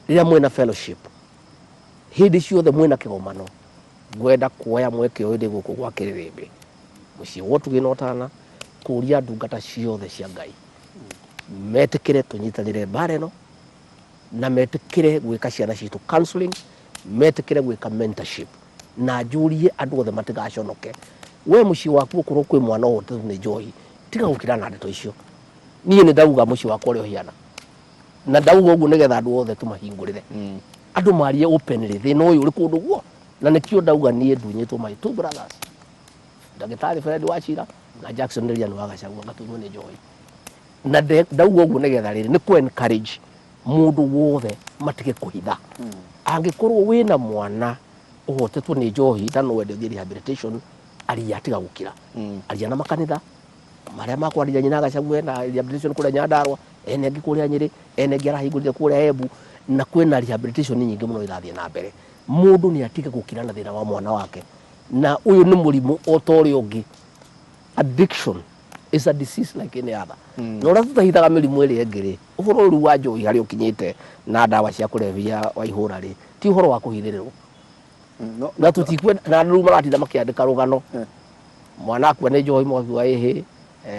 rĩrĩa mwĩna fellowship, hĩndĩ ciothe mwĩna kĩgomano, ngwenda kuoya mweke ũyũ ndĩ gũkũ gwa Kĩrĩrĩmbĩ mũciĩ wa Ũtugi na Ũtana kũria ndungata ciothe cia Ngai metĩkĩre tũnyitanĩre mbara ĩno na metĩkĩre gwĩka ciana citũ counseling, metĩkĩre gwĩka mentorship, na njũrie andũ othe matigaconoke. We mũciĩ waku ũkorwo kwĩ mwana ũhotetwo nĩ njohi, tiga gũkira na ndeto icio. Niĩ nĩ ndauga mũciĩ wakwa ũrĩa ũhiana, na ndauga ũguo nĩgetha andũ othe tũmahingũrĩre, andũ marie openly thĩna ũyũ ũrĩ kũndũ guo. Na nĩkĩo ndauga niĩ ndunyĩtwo my two brothers, Ndagĩtarĩ Fred Wachira na Jackson Rĩrian wa Gachagua ngatunywo nĩ njohi. Na ndauga ũguo nĩgetha rĩrĩ nĩ ku encourage mũndũ wothe matige kũhitha. Angĩkorwo wĩna mwana ũhotetwo nĩ njohi na no wende ũthiĩ rehabilitation, aria tiga gũkira, aria na makanitha marĩa makwarĩria nyina Gachagua na rehabilitation kũrĩa Nyandarua, ene angĩ kũrĩa Nyĩrĩ, ene angĩ arahingũrire kũrĩa Embu, na kwĩna rehabilitation nyingĩ mũno irathiĩ na mbere. Mũndũ nĩ atige gũkira na thĩna wa mwana wake, na ũyũ nĩ mũrimũ o ta ũrĩa ũngĩ. Addiction is a disease like any other. Na ũrĩa tũtahithaga mĩrimũ ĩrĩa ĩngĩ rĩ, ũhoro ũrĩa wa njohi harĩa ũkinyĩte na ndawa cia kũrebia Waihũra rĩ, ti ũhoro wa kũhithĩrĩrwo. Na tũtikwenda na rĩu maratinda makĩandĩka rũgano, mwana akua nĩ njohi mwakiuga ĩhĩ,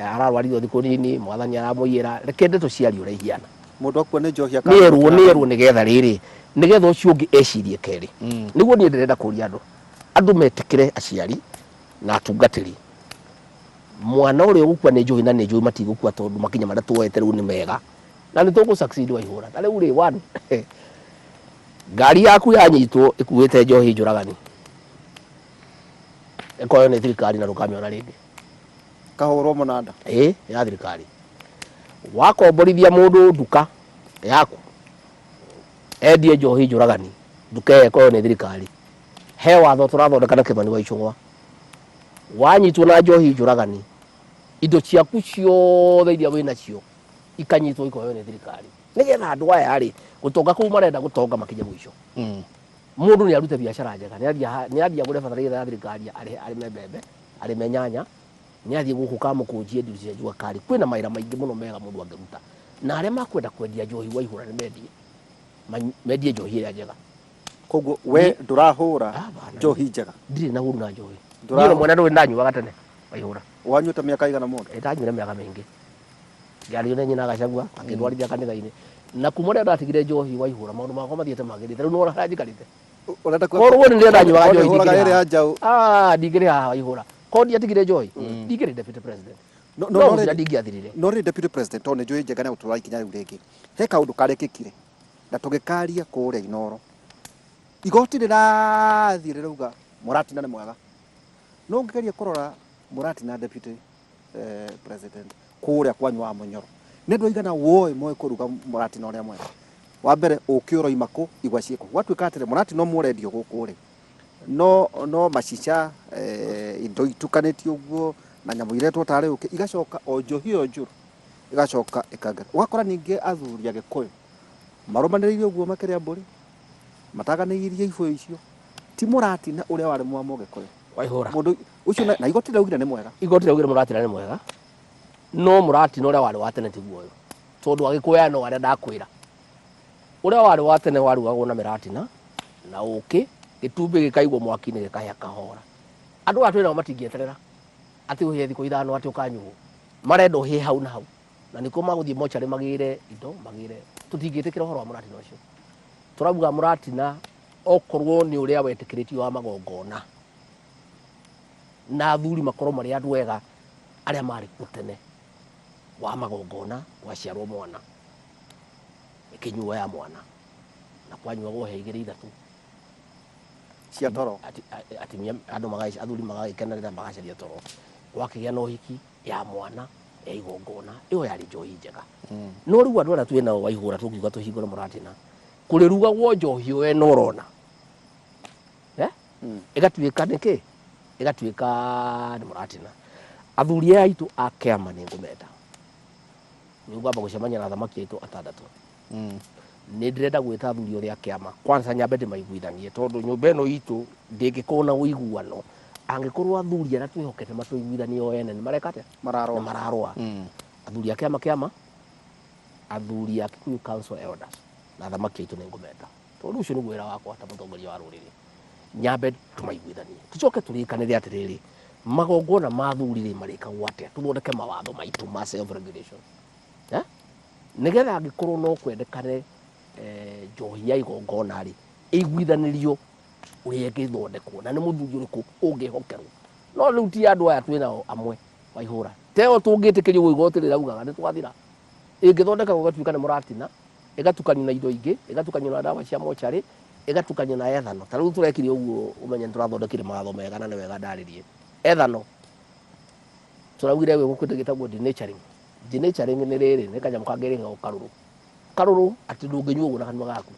ararwarithio thikũ nini mwathani aramũiyĩra, reke ndeto ciario ũrĩa ihiana. Mũndũ akua nĩ njohi nĩerwo nĩgetha rĩrĩ, nĩgetha ũcio ũngĩ ecirie kerĩ. Nĩguo niĩ ndĩrenda kũria andũ metĩkĩre aciari na atungatĩri. Mwana ũrĩa ũgũkua nĩ njohi na nĩ njohi matigũkua tondũ makinya marĩa tuoete rĩu nĩ mega, na nĩ tũgũ succeed Waihũra. Na rĩu rĩ one ngari yaku yanyitwo ĩkuĩte njohi njũragani, ĩkoywo nĩ thirikari na ndũkamĩona rĩngĩ, kahũrwo mũnanda ya thirikari. Wakomborithia mũndũ nduka yaku endie njohi njũragani, nduka ĩyo ĩkoywo nĩ thirikari, he watho tũrathondeka na Kĩmani wa Icũng'wa, wanyitwo na njohi njũragani, indo ciaku ciothe iria wĩ nacio ikanyitwo ikoywo nĩ thirikari, nĩgetha andũ aya rĩ gũtonga kũu marenda gũtonga makinye mũico. Mũndũ nĩ arute biacara njega, nĩ athiĩ agũre bataraitha ya thirikari arĩme mbembe, arĩme nyanya, nĩ athiĩ gũkũ Kamũkũnji endia cia njua kari. Kwĩna mawĩra maingĩ mũno mega mũndũ angĩruta, na arĩa makwenda kwendia njohi Waihũra nĩ mendie njohi ĩrĩa njega. Koguo we ndũrahũra njohi njega? Ndirĩ na hũru na njohi. Niĩ mwene ndũrĩ ndanyuaga tene Waihũra. Wanyuĩte mĩaka igana mũndũ? Ndanyuire mĩaka mĩingĩ, ngĩario nĩ nyina Gachagua akĩndwarithia kanitha-inĩ, na kuma rĩrĩa ndatigire njohi Waihũra maũndũ makwa mathiĩte magĩrĩte. Rĩu nĩwona harĩa njikarĩte, korwo nĩ ndĩrenda nyuaga njohi ndingĩrĩ haha Waihũra. Korwo ndiatigire njohi ndingĩrĩ deputy president, no ndingĩathirire. No rĩ deputy president tondũ nĩ njohi njega nĩ gũtũra ikinya rĩu rĩngĩ, he kaũndũ karekĩkire na tũgĩkaria kũrĩa Inooro, igoti rĩrathiĩ rĩrauga Mũratina nĩ mwega. No ũngĩgeria kũrora Mũratina deputy president kũrĩa kwanyu wa Mũnyoro, nĩ andũ aigana woĩ moĩ kũruga Mũratina ũrĩa mwega? Wa mbere ũkĩ ũroima kũ, igwa ciĩkũ? Gwatuĩka atĩrĩ Mũratina ũmwe ũrendio gũkũ rĩ, no macica indo itukanĩtio ũguo na nyamũ iretwo tarĩ ũkĩ, igacoka o njohi ĩyo njũru igacoka ĩkangera. Ũgakora ningĩ athuri Agĩkũyũ marũmanĩrĩire ũguo makĩrĩa mbũri, mataganĩirie ibu icio ti Mũratina ũrĩa warĩ Mwamũgĩkũyũ Waihũra mũndũ ũcio na igoti rĩaugire nĩ mwega igoti rĩaugire Mũratina nĩ mwega no Mũratina ũrĩa warĩ wa tene tiguo ũyũ tondũ agĩkũyano arĩa ndakwĩra ũrĩa warĩ wa tene warugagwo na Mũratina na ũkĩ gĩtumbĩ gĩkaigwo mwaki-inĩ gĩkahĩa kahora andũ atwĩ nao matingĩeterera atĩ ũhĩe thikũ ithano atĩ ũkanyuo marenda ũhĩe hau na hau na nĩkũ magũthiĩ mocarĩ magĩre indo magĩre tũtingĩtĩkĩra ũhoro wa Mũratina ũcio tũrauga Mũratina okorwo nĩ ũrĩa wetĩkĩrĩtio wa magongona na athuri makorwo marĩ andũ ega arĩa marĩ kuo tene wa magongona gwaciarwo mwana ĩkĩnyuo ya mwana na kwanyuagwo he igĩrĩ ithatũ cia toro atimia andũ athuri magagĩkenerera magacaria toro gwakĩgĩa na ũhiki ya mwana ya igongona ĩyo yarĩ njohi njega no rĩu andũ arĩa twĩnao Waihũra tũngiuga tũhingũre Mũratina kũrĩrugagwo njohi ĩyo eno ũrona ĩgatuĩka nĩkĩ ĩgatuĩka nĩ Mũratina athuri aya aitũ a kĩama nĩ ngũmenda nĩngwamba gũcemania na thamaki aitũ atandatũ nĩ ndĩrenda gwĩta athuri othe a kĩama kwanza nyambe ndĩmaiguithanie tondũ nyũmba ĩno itũ ndĩngĩkorwo na ũiguano angĩkorwo athuri arĩa twĩhokete matũiguithanie o ene nĩ mareka atĩa mararũa athuri a kĩama athuri a Kikuyu Council Elders na thamaki aitũ nĩ ngũmenda tondũ ũcio nĩguo wĩra wakwa ta mũtongoria wa rũrĩrĩ nyambe tũmaiguithanie tũcoke tũrĩkanĩre atĩrĩrĩ magongona ma athuri rĩ marĩkagwo atĩa tũthondeke mawatho maitũ ma self regulation nĩgetha angĩkorwo no kwendekane njohi ya igongona rĩ ĩiguithanĩrio ũrĩa ĩngĩthondekwo na nĩ mũthuri ũrĩkũ ũngĩhokerwo no rĩu ti andũ aya twĩnao amwe Waihũra teo tũngĩtĩkĩrio ũguo igoti rĩraugaga nĩ twathira ĩngĩthondeka gũgatuĩka nĩ Mũratina ĩgatukanio na indo ingĩ ĩgatukanio na ndawa cia mocarĩ ĩgatukanio na ethano ta rĩu tũrekire ũguo ũmenye tũrathondekire mawatho mega na nĩ wega ndarĩrie ethano tũraugire gwĩ gũkũ gĩtagwo denaturing nĩ rĩrĩ nĩ kanyamũ kangĩrĩga karũrũ atĩ ndũngĩnyua ũguo na kanua gaku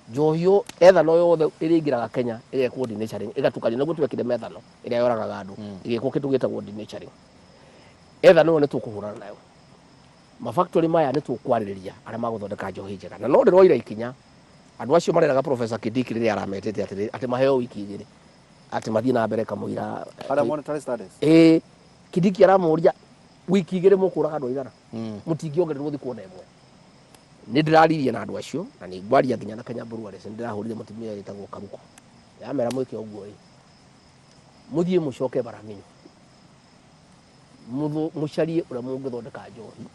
njohi ĩyo ethano yothe ĩrĩa ĩingĩraga Kenya ĩgekwo denaturing ĩgatukanio nĩguo twekire methano ĩrĩa yoragaga andũ ĩgekwo kĩndũ gĩtagwo denaturing ethano ĩyo nĩ tũkũhũrana nayo mafactory maya nĩ tũkwarĩrĩria arĩa magũthondeka njohi njega na no ndĩroira ikinya andũ acio mareraga Professor Kindiki rĩrĩa arametete atĩ maheo wiki igĩrĩ atĩ mathiĩ na mbere kamũira monetary studies Kindiki aramũria wiki igĩrĩ mũkũraga andũ aigana mũtingĩongererwo thikũ ona ĩmwe nĩ ndĩraririe na andũ acio na nĩ ngwaria nginya na Kenya Breweries nĩ ndĩrahũrire mũtumia wĩtagwo Karuko yamera mwĩke ũguo mũthiĩ mũcoke Baraminyo mũcarie ũrĩa mũngĩthondeka njohi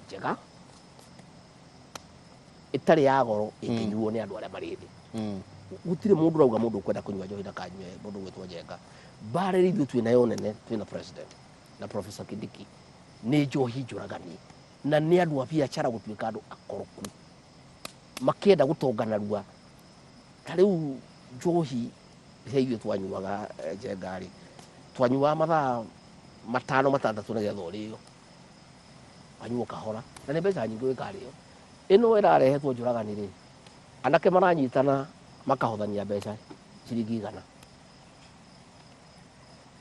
njega ĩtarĩ ya goro ĩkĩnyuo nĩ andũ arĩa marĩ thĩ gũtirĩ mũndũ ũrauga mũndũ ũkwenda kũnyua njohi ndakanyue mũndũ gwĩtwo Njenga mbarĩrĩ ithuĩ twĩnayo nene twĩna president na Professor Kindiki nĩ njohi njũragani na nĩ andũ a biacara gũtuĩka andũ akoroku makĩenda gũtonganarua ta rĩu njohi he ithuĩ twanyuaga Njenga rĩ twanyuaga mathaa 5-6 nĩgetha ũrĩo wanyua kahora na nĩ mbeca nyingĩ wĩkarĩo ĩno ĩrarehetwo njũragani rĩ anake maranyitana makahothania mbeca ciringi 100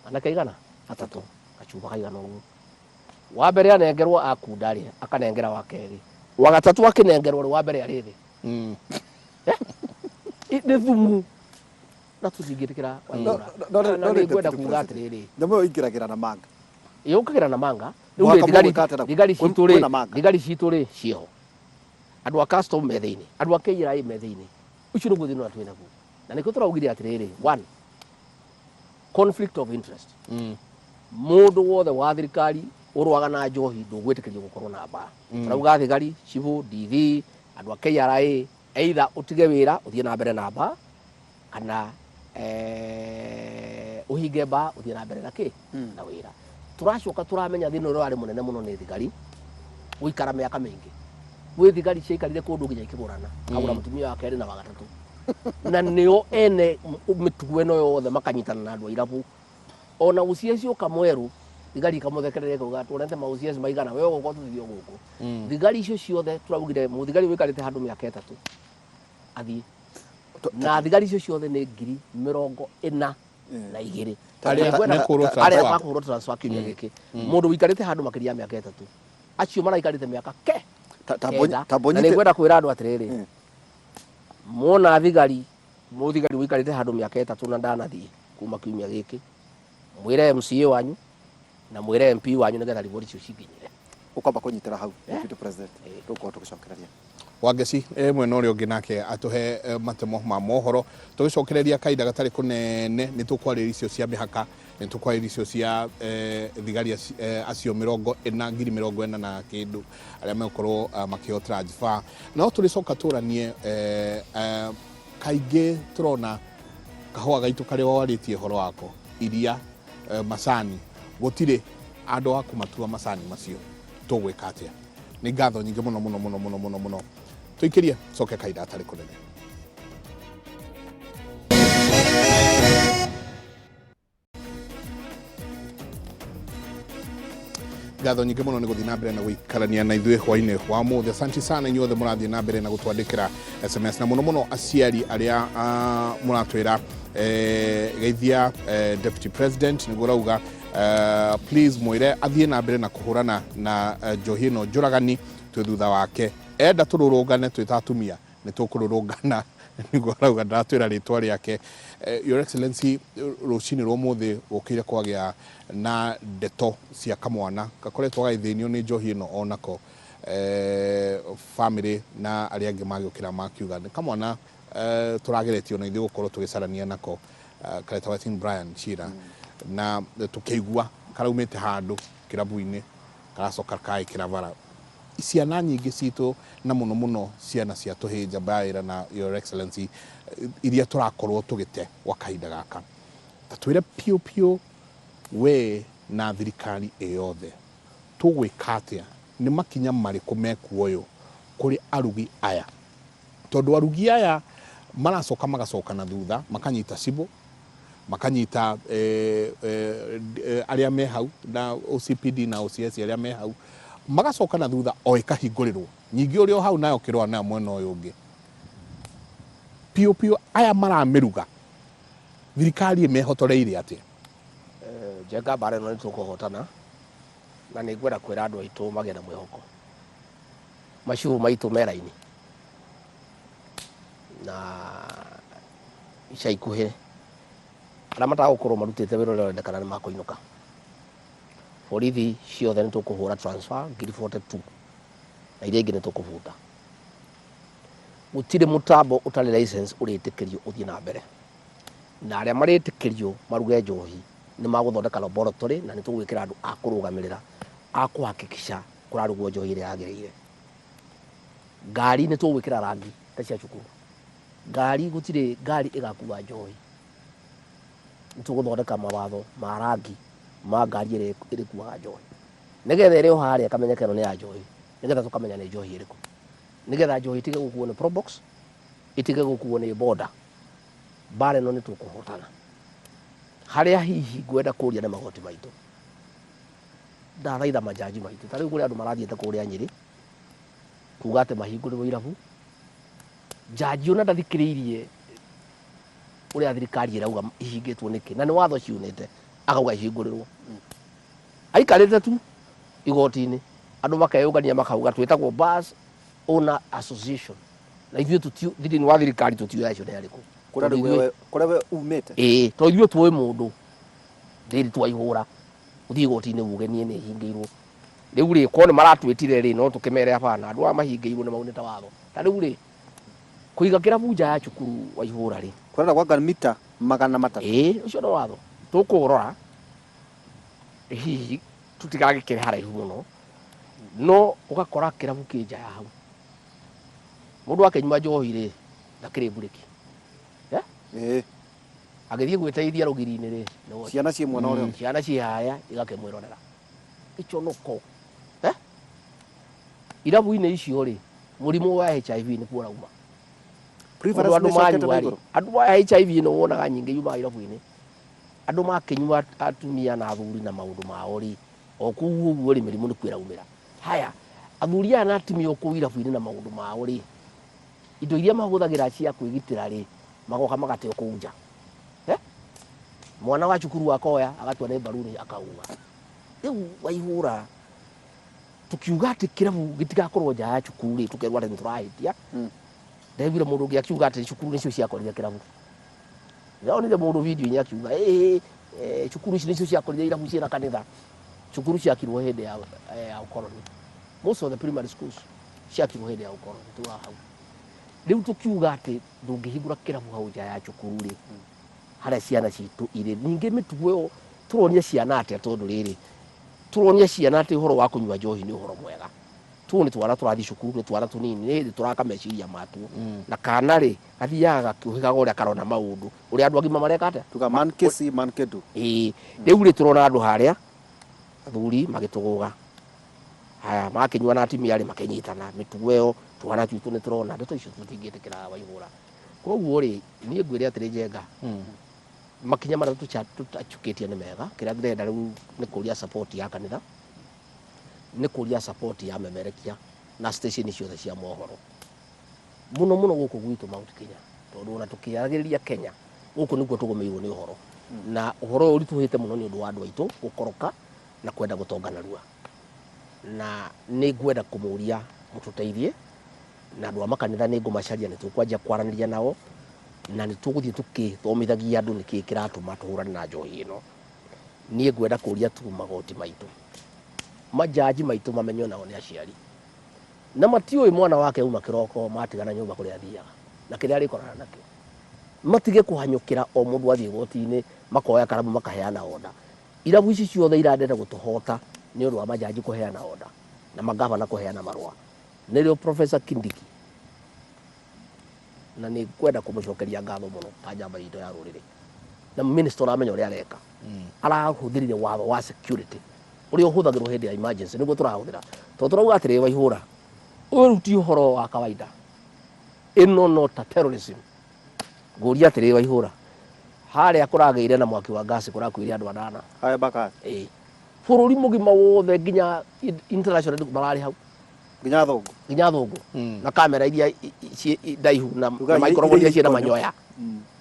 anake 100 atatũ gacuba kaigana ũguo wa mbere anengerwo akunda rĩ akanengera wa kerĩ wa gatatũ akinengerwo rĩ wa mbere arĩ thĩ nĩ thumu na tũtingĩtĩkĩra Waihũra na nĩ ngwenda kuuga atĩrĩrĩ nyamũ ĩyo ingĩragĩra na manga yũkagĩra na manga thigari citũ rĩ ciho andũ a custom me thĩinĩ andũ a KRA me thĩinĩ ũcio nĩguo thĩna twĩ naguo na nĩkĩo tũraugire atĩrĩrĩ one conflict of interest mũndũ wothe wa thirikari ũrũaga na njohi ndũgwĩtĩkĩrio gũkorwo na mbaa tũrauga thigari civil DV andũ a KRA either ũtige wĩra ũthiĩ na mbere na mbaa kana ũhinge mbaa ũthiĩ na mbere na kĩ na wĩra tũracoka tũramenya thĩna ũrĩa warĩ mũnene mũno nĩ thigari gũikara mĩaka mĩingĩ gwĩ thigari ciaikarire kũndũ nginya ikĩgũrana agũra mũtumia wa kerĩ na wa gatatũ na nĩo ene mĩtugo ĩno yothe makanyitana na andũ a irabu ona ũcieci ũkamwerũ thigari ikamuthekerere kuga tuonete maucieci maigana wewe gũkũ tũthio gũkũ thigari icio ciothe tũraugire mũthigari wĩkarĩte handũ mĩaka 3 athiĩ na thigari icio ciothe nĩ 42,000 arĩa makũhũrwo transfer kiumia gĩkĩ mũndũ wĩkarĩte handũ makĩria mĩaka 3 acio maraikarĩte mĩaka na nĩ ngwenda kwĩra andũ atĩrĩrĩ Mona thigari muthigari wikarite handu miaka 3 na ndanathie kuma kiumia giki mwire MCA wanyu na mwire MP wanyu nigetha riboti icio cinginyire ukamba kunyitira hau deputy president tuko tugicokereria Wangeci mwena uria ungi nake atuhe matemo ma mohoro tugicokereria kaida gatari kunene ni tukwariria icio cia mihaka ni tukwariria icio cia thigari acio 40,000 na kindu aria mekorwo makio transfer no turicoka turanie kaingi turona kahua gaitu kari waritie horo wako iria macani gutire andu aku matua macani macio tugwika atia ni ngatho nyingi muno tuikirie coke kaida atari kunene ngatho nyingi muno ni guthii na mbere na guikarania na ithuĩ hwainĩ wa mũthĩ. Asante sana inyuothe mũrathiĩ na mbere na gũtwandĩkĩra SMS na muno aciari arĩa mũratwĩra geithia Deputy President nĩguo rauga please mwĩre athiĩ na mbere na kũhũrana na njohi ĩno njũragani twĩ thutha wake. Enda tũrũrũngane twĩ ta atumia nĩ tũkũrũrũngana nĩguo rauga ndatwĩra rĩtwa rĩake. Your Excellency rũcinĩ rwa ũmũthĩ gũkĩire kwagĩa na ndeto cia kamwana gakoretwo gaithĩnio nĩ njohi ĩno onako family na arĩa angĩ magĩũkĩra makiuga nĩ kamwana tũrageretio na ithuĩ gũkorwo tũgĩcarania nako karetagwo Brian Chira na tũkĩigua karaumĩte handũ kĩrabu-inĩ karacoka kaĩkĩra bara. Ciana nyingĩ citũ na muno ciana cia tũhĩnja mbaĩra na Your Excellency iria tũrakorwo tũgĩte gwa kahinda gaka. Tatwĩre piũ we na thirikari ĩyothe tũgwĩka atĩa, nĩ makinya marĩkũ mekuoywo kũrĩ arugi aya, tondũ arugi aya maracoka magacoka na thutha makanyita cibũ makanyita arĩa me hau na OCPD na OCS arĩa me hau magacoka na thutha o ikahingũrĩrwo nyingĩ ũrĩa hau nayo kĩrũa nayo mwena ũyũ ũngĩ. Piũ aya maramĩruga thirikari ĩmehotoreire atĩa? Jenga bare no nĩtũkũhotana na nĩngwenda kwĩra andũ aitũ magĩe na mwĩhoko. Macuru maitũ meraini na ica ikuhĩ arĩa matagũkorwo marutĩte wĩra ũrĩa ũrendekana nĩ makũinũka. Borithi ciothe nĩtũkũhũra transfer 42 na iria ingĩ nĩtũkũbuta. Gũtirĩ mũtambo ũtarĩ license ũrĩtĩkĩrio ũthiĩ na mbere, na arĩa marĩtĩkĩrio maruge njohi nĩ magũthondeka laboratory na nĩtũgwĩkĩra andũ a kũrũgamĩrĩra a kũhakikisha kũrarugwo njohi ĩrĩa yagĩrĩire. Ngari nĩtũgwĩkĩra rangi ta cia cukuru, ngari gũtirĩ ngari ĩgakua njohi, nĩtũgũthondeka mawatho ma rangi ma ngari ĩrĩa ĩrĩkuaga njohi nĩgetha ĩrĩ o harĩa kamenyeka ĩno nĩ ya njohi, nĩgetha tũkamenya nĩ njohi ĩrĩkũ, nĩgetha njohi itige gũkuo nĩ probox, itige gũkuo nĩ border. Bare no nĩtũkũhotana. Harĩa hihi ngwenda kũria nĩ magoti maitũ, ndathaitha majaji maitũ. Ta rĩu kũrĩ andũ marathiĩte kũrĩa Nyĩrĩ kuga atĩ mahingũrĩrwo irabu, jaji ona ndathikĩrĩirie ũrĩa thirikari ĩrauga ihingĩtwo nĩkĩ, na nĩ watho ciunĩte akauga ihingũrĩrwo. Aikarĩte tu igoti-inĩ andũ makeyũngania makauga twĩtagwo Bars Owner Association, na ithuĩ thĩinĩ wa thirikari tũtiũĩ acio nĩ arĩkũ. Kũrĩa we umĩte? Ĩĩ, to ithuĩ tuoĩ mũndũ rĩrĩ twaihũra ũthiĩ igoti-inĩ uge niĩ nĩ hingĩirwo. Rĩu rĩ korwo nĩ maratwĩtire rĩ no tũkĩmere hapana andũ aya mahingĩirwo nĩ maunĩte watho. Ta rĩu rĩ kũiga kĩrabu nja ya cukuru waihũra rĩ kũrenda gwa mita 300. Ĩĩ, ũcio nĩ watho tũkũrora hihi tũtigagĩkĩre haraihu mũno, no ũgakora kĩrabu kĩ nja ya hau mũndũ akenyua njohi rĩ ndakĩrĩ mburĩki agĩthiĩ gwĩteithia rũgiri-inĩ rĩ ciana ciĩ mwena ũrĩa ũngĩ, ciana ciĩ harĩa igakĩmwĩrorera iconoko. Irabu-inĩ icio rĩ mũrimũ wa HIV nĩ kuo rauma. Andũ aya HIV nĩ wonaga nyingĩ yumaga irabu-inĩ, andũ makĩnyua atumia na athuri na maũndũ mao rĩ o kũu ũguo rĩ mĩrimũ nĩ kwĩraumĩra. Haya athuri aya na atumia o kũu irabu-inĩ na maũndũ mao rĩ indo iria mahũthagĩra cia kwĩgitĩra rĩ magoka magateo kũu nja. Mwana wa cukuru akoya agatua nĩ mbaruni akauga. Rĩu waihũra tukiuga atĩ kĩrabu gĩtigakorwo nja ya cukuru rĩ tũkerwo atĩ nĩtũrahĩtia ndebira mundu ungi akiuga ati cukuru nicio ciakorire kirabu yaonire mundu video nya akiuga cukuru ici nicio ciakorire irabu ciina kanitha cukuru ciakirwo hindi ya ukoloni most of the primary schools ciakirwo hindi ya ukoloni tu hau riu tukiuga ati ndungihingura kirabu hau nja ya cukuru ri haria ciana citu iri ningi mitugo yo turonia ciana ati tondu riri turonia ciana ati uhoro wa kunywa njohi ni uhoro mwega tu ni twana turathi cukuru ni twana tunini ni turaka meciria matu na kana ri athiaga kiuhiga uria karona maundu uria andu agima mareka ate tuga man kesi man kedu riu ri turona andu haria athuri magituguga haya makinywa na atimia ri makinyitana mitugo yo twana tuitu ni turona ndeto icio tutingitikira Waihura koguo ri ni ngwire atiri Njenga makinya mara tutachukitie ni mega kira ndenda riu ni kuria support ya kanitha ni kuria support ya memerekia na station ciothe cia mohoro muno muno guku gwitu Mount Kenya tondu ona tukiagiriria Kenya guku niguo tugomeirwo ni uhoro na uhoro uri tuhite muno ni undu wa andu aitu gukoroka na kwenda gutongana rua na ni ngwenda kumuria mututeithie na andu a makanitha ni ngumacaria ni tukwanja kwaraniria nao na ni tuguthie tukithomithagia andu niki kiratuma tuhurane na njohi ino nie ngwenda kuria tu magoti maitu majaji maitu mamenyo nao ni aciari na matioi mwana wake uma kiroko matigana nyumba kuri athiaga na kiria rikorana nakio matige kuhanyukira o mundu athie gotini makoya karamu makaheana order irabu ici ciothe irandeta gutuhota ni undu wa majaji kuheana order na magavana kuheana marua nirio Professor Kindiki na ni kwenda kumucokeria ngatho muno ta njamba ito ya ruriri na minister amenya uria areka arahuthirie watho wa security uria uhuthagirwo hindi ya emergency niguo turahuthira to turauga atiri Waihura uyu ti uhoro wa kawaida ino no ta terrorism nguria atiri Waihura haria kurageire na mwaki wa gas kurakuire andu anana haya baka bururi mugima wothe nginya international marari hau nginya thungu na kamera iria ndaihu na microphone iria ciina manyoya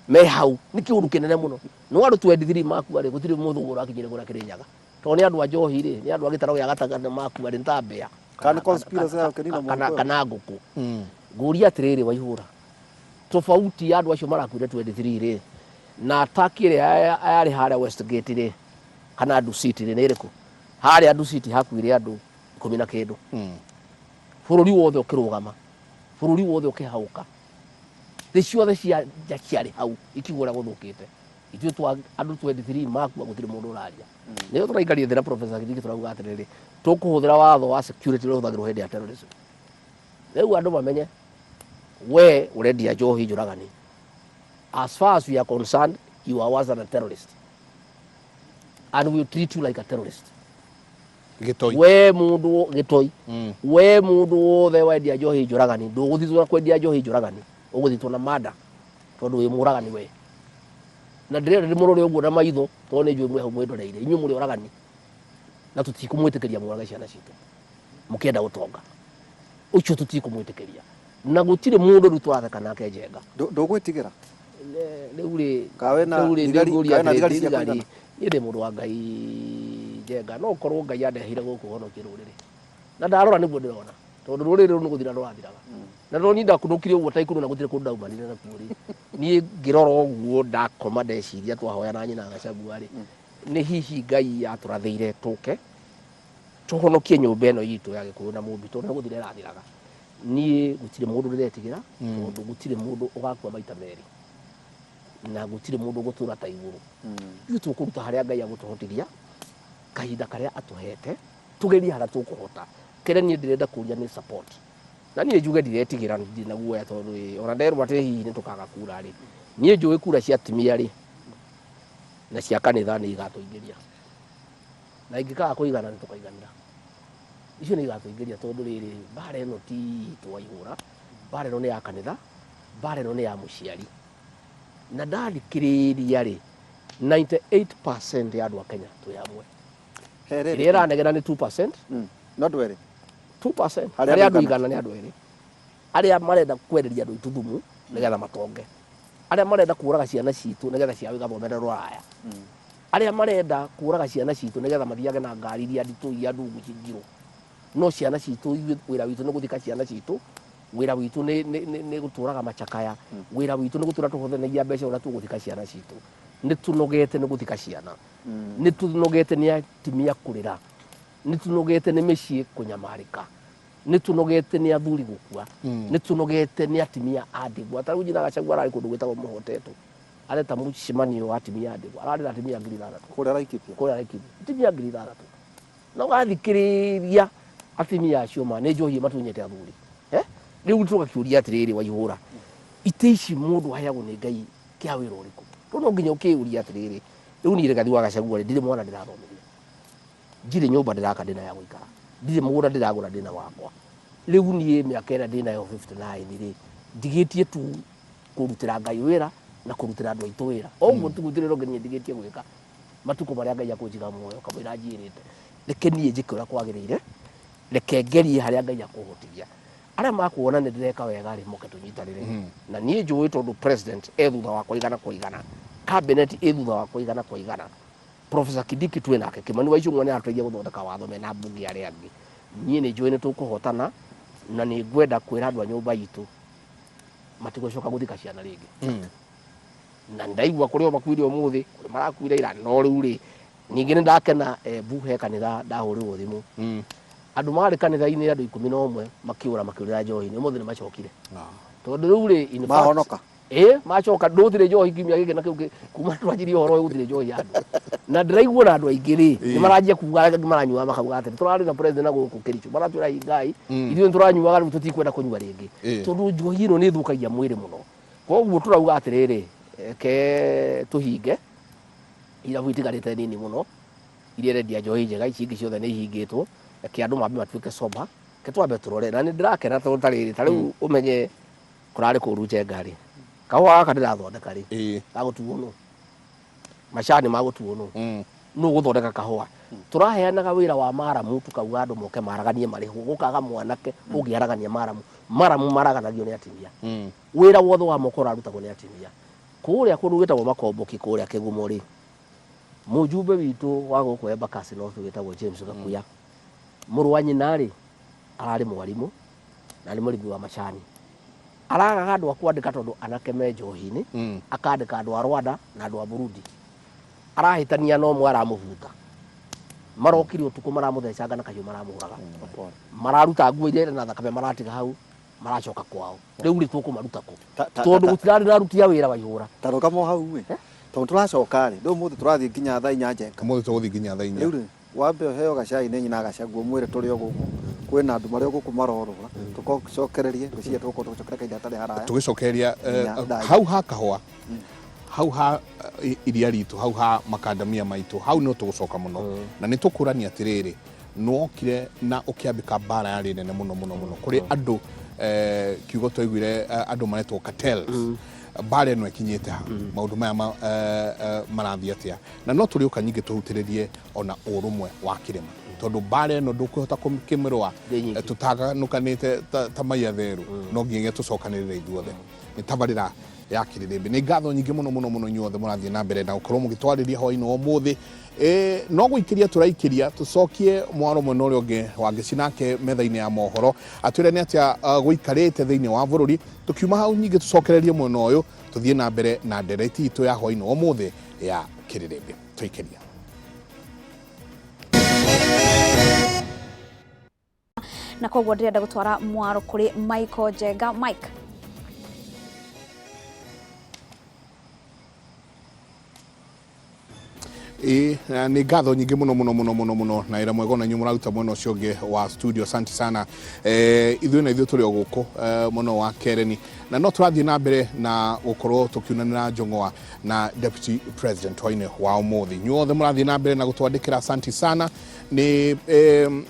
me hau ni kiundu kinene muno no andu 23 maku ari gutiri muthuguru akinyire kura Kirinyaga to ni andu a njohi ri ni andu a gitaro ya gatagana maku ari ntambea kana conspiracy ya kenina muno kana nguku nguria atiriri Waihura tofauti ya andu acio marakuire 23 ri na attack iri ayari haria Westgate ri kana Dusit ri ni iriku haria Dusit hakuire andu 10 na kindu bururi wothe ukirugama bururi wothe ukihauka ciothe ciari hau ikigura guthukite ithu twa andu 23 maku gutiri mundu uraria niyo turaikaria thira Professor Kindiki turauga atiriri tukuhuthira watho wa security uthagirwo hindi ya terrorism riu andu bamenye we urendia njohi njuragani as far as we are concerned you are was a terrorist and we will treat you like a terrorist gitoi we mundu gitoi we mundu wothe wendia njohi njuragani nduguthithwa kwendia njohi njuragani uguthitwo na mada tondu wi muragani we na ndire murore uguo na maitho to ni njui mwe hau mwendoreire inyu muri uragani na tutikumwitikiria muraga ciana citu mukienda utonga ucio tutikumwitikiria na gutire mundu ru twatheka nake Njenga ndugwitigira riu ri kawe na thigari inde mundu wa Ngai Njenga no korwo Ngai andehire guku honokia ruriri na ndarora niguo ndirona tondu ruriri ru nuguthira rurathiraga na ndo ninda kunukire uguo taikuru na gutire kundu aumanire na kuuri nie ngirora uguo ndakoma ndeciria twahoya na nyina Gachagua ri ni hihi Ngai aturathiire tuke tuhonokie nyumba ino yitu ya Gikuyu na Mumbi tondu guthire rathiraga nie gutire mundu ndiretigira tondu gutire mundu ugakua maita meri na gutire mundu gutura ta iguru ithu tukuruta haria Ngai agutuhotithia kahinda karia atuhete tugeria haria tukuhota kire nie ndirenda kuria ni support na nie njuge ndiretigira na guoya tondu ona nderwa ati hihi ni tukaga kura ri nie njuge kura cia atimia ri na cia kanitha ni igatuingiria na ingikaga kuigana ni tukaiganira icio ni igatuingiria tondu riri bare no ti Waihura bare no ni ya kanitha bare no ni ya muciari na ndandikiriria ri 98% ya andu a Kenya tuyamwe ira negera ni 2% not very 2% aria andu igana ni andu eri aria marenda kwenderia andu ituthumu nigetha matonge aria marenda kuraga ciana citu nigetha ciao igathomera ruraya aria marenda kuraga ciana citu nigetha mathiage na ngari iria nditu iria ndungu cingiro no ciana citu wira witu ni guthika ciana citu wira witu ni guturaga macakaya wira witu ni gutura tuhuthanagia mbeca uria tuguthika ciana citu ni tunogete ni guthika ciana ni tunogete ni atimia kurira ni tunogete ni micii kunyamarika ni tunogete ni athuri gukua ni tunogete ni atimia andigwa ta ujina gacagwa ari kundu gwitagwo muhoteto areta mucimanio wa atimia andigwa ararira atimia 6,000 kuria Laikipia atimia 6,000 no gathikiriria atimia acio ma ni njohi matunyete athuri riu tugakiuria atiriri Waihura ite ici mundu hayagwo ni Ngai kia wira uriku no nginya ukiuria atiriri riu ni regathi wa Gachagua ndire mwana ndirathomithia njire nyumba ndiraka ndina ya guikara ndire mugura ndiragura ndina wakwa riu ni miaka ira ndina yo 59 ri ndigitie tu kurutira Ngai wira na kurutira andu aitu wira oguo tu gutiriro nginya ndigitie gwika matuko maria Ngai akunjiga muoyo kamwira njirite reke nie njike uria kwagirire reke ngerie haria Ngai akuhotithia aria makuona ni ndireka wega ri moke tunyitanire na nie njui tondu president thutha wa kuigana kuigana cabinet thutha wa kuigana kuigana Professor Kidiki twe nake Kimani wa icung'wa ni ateithia guthondeka watho mena mbunge aria angi nie ni njui ni tukuhotana na ni ngwenda kwira andu a nyumba itu matigocoka guthika ciana ringi na ndaigua kurio makuire umuthi kuri marakuire ira no riu ri ningi ni ndakena buhe kanitha ndahurirwo thimu andu mari kanitha-ini andu 11 makiura makiurira njohi ni umuthi ni macokire tondu riu ri mahonoka macoka nduthire njohi kimia giki na kiu kuma twanjirie uhoro uyu guthire njohi andu na ndiraigua na andu aingi ri ni maranjia kuuga andu maranyua makauga atiri turari na president na guku Kericho maratwira Ngai ithuĩ turanyuaga riu tutikwenda kunyua ringi tondu njohi ino ni thukagia mwiri muno koguo turauga atiriri ke tuhinge ira gwitigarite nini muno iria rendia njohi njega ici ingi ciothe ni ihingitwo ke andu mambe matuike soba ke twambe turore na ni ndirakena tondu tariri tariu umenye kurari kuru Njenga ri kahua gaka ndirathondeka ri gagutuo nu macani magutuo nu no guthondeka kahua turaheanaga wira wa maramu tukauga andu moke maraganie marihu gukaga mwanake ungiaragania maramu maraganagio ni atimia wira wothe wa moko urarutagwo ni atimia kuria kundu gwitagwo Makomboki kuria Kigumo ri mujumbe witu wa guku Embakasi North witagwo James Gakuya muru wa nyina ri arari mwarimu na ni murimi wa macani araga andu akwandika tondu anake me njohi-ini akandika andu a Rwanda na andu a Burundi arahitania no mwe aramubuta marokiri utuku maramuthecanga na kahiu maramuhuraga mararuta nguo iria na thakame maratiga hau maracoka kwao riu ri tukumaruta ku tondu gutirari narutia wira Waihura taruka mo hau we tondu turacoka ri riu muthe turathie nginya thaa 4 Njenga muthe tuguthie nginya thaa 4 riu ri wambe heo gacai ni nyina Gachagua mwire turi o guku kwina andu mari o guku marorora tukocokererie gucia tugucokera kainda tari haraya tugicokeria hau ha kahua hau ha iria ritu hau ha makandamia maitu hau no tugucoka muno na ni tukurania atiriri nuokire na ukiambika bara yari nene muno kuri andu kiugo twaiguire andu maretwo cartels bare no ekinyete ha maundu maya marathia atia na no turi ukanyinge tuhutiririe ona urumwe wa kirima tondu bare no ndukuhota kukimirwa tutaganukanite ta maiya theru no nginya tucokanirire ithuothe ni tabarira ya Kiririmbi ni ngatho nyingi muno nyuothe murathie na mbere na ukorwo mugitwariria hwaini umuthi no guikiria turaikiria tucokie mwaro mwena uria ungi wa gicinake metha-ini ya mohoro atwire ni atia guikarite thiini wa bururi tukiuma hau nyingi tucokererie mwena uyu tuthie na mbere na ndereti itu ya hwaini umuthi ya Kiririmbi tuikiria na koguo ndirenda gutwara mwaro kuri Michael Njenga. Mike ni ngatho nyingi muno na ira mwega na nyumura ruta mwena ucio ungi wa studio asante sana ithuĩ na ithuĩ turi o guku muno wa Kereni na no turathie na mbere na gukorwo tukiunanira njong'wa na deputy president hwaini wa umuthi nyuothe murathie na mbere na gutwandikira asante sana ni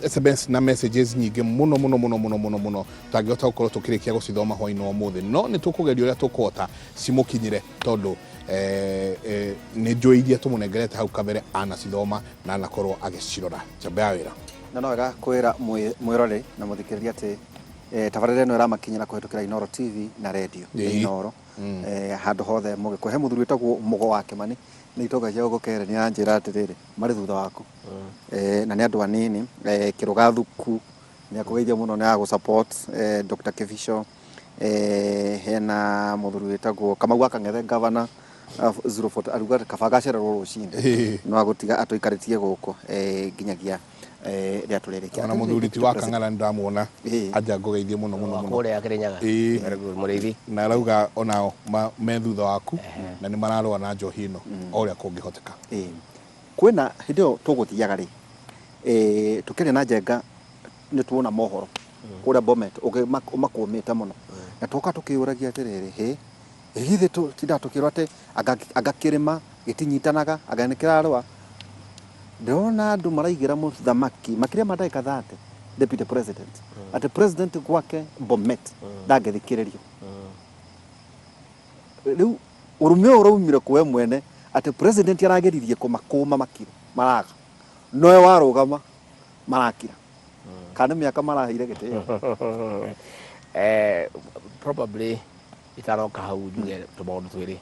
SMS na messages nyingi muno tangihota gukorwo tukirikia gucithoma hwaini wa umuthi no ni tukugeria uria tukuhota cimukinyire tondu ni njoirie tumunengerete hau kabere anacithoma na anakorwo agicirora njamba ya wira na no wega kwira mwirore na muthikiriria ati tabarĩra ĩno ĩramakinyĩra kũhetũkĩra Inooro TV na radio Inooro handũ hothe mũgĩkũhe mũthuri wĩtagwo Mũgo wa Kĩmani nĩ itogagia gũkũ Kereni aranjĩra atĩrĩrĩ marĩ thutha waku na nĩ andũ anini Kĩrũga Thuku ni akugeithia muno na go support Dr. Kevisho hena muthuri wetagwo Kamau Akang'ethe governor 04 aruga kabagacera rucinde no agutiga atoikaritie guko nginyagia ria turerekia ona muthuri ti wa Kang'ara ndamuona aja ngogeithie muno muno muno kore akirinyaga murithi na arauga ona me thutha waku na ni mararwa na njohi ino oria kungihoteka kwena hindio tuguthiaga ri tukiria na Njenga ni tuona mohoro kuria Bomet umakumite muno na tuka tukiuragia atiriri hithe tinda tukirwa ati agakirima gitinyitanaga aganikira arwa ndona andu maraigira muthamaki makiria madaika 30 deputy president ati president gwake Bomet ndangethikiririo riu urume uraumire kwe mwene ati president arageririe kumakuma makiro maraga noe warugama marakira kana miaka marahire gitio probably itaroka hau njuge tumaundu twiri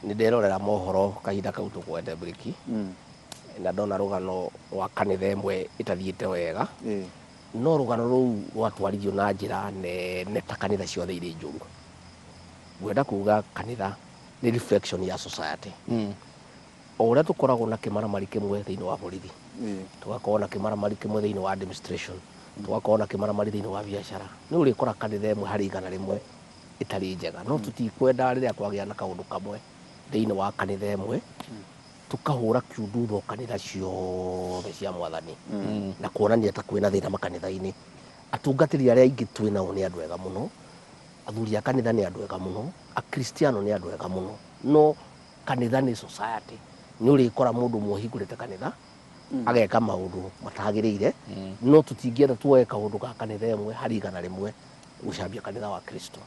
ni nderorera mohoro kahinda kau tukwete briki na ndona rugano rwa kanitha imwe itathiite wega no rugano ruu rwatwarithio na njira nene ta kanitha ciothe iri njuru gwenda kuga kanitha ni reflection ya society o uria tukoragwo na kimaramari kimwe thiini wa borithi tugakorwo na kimaramari kimwe thiini wa administration tugakorwo na kimaramari thiini wa biashara ni urikora kanitha imwe hari igana rimwe itari njega no tutikwenda riria kwagia na kaundu kamwe thiini wa kanitha imwe tukahura kiundutho kanitha ciothe cia mwathani na kuonania ta kwina thina makanitha-ini atungatiri aria aingi twinao ni andu ega muno athuri a kanitha ni andu ega muno akristiano ni andu ega muno no kanitha ni society ni urikora mundu muhingurite kanitha ageka maundu matagiriire no tutingienda tuoe kaundu ga kanitha imwe hari igana rimwe gucambia kanitha wa Kristo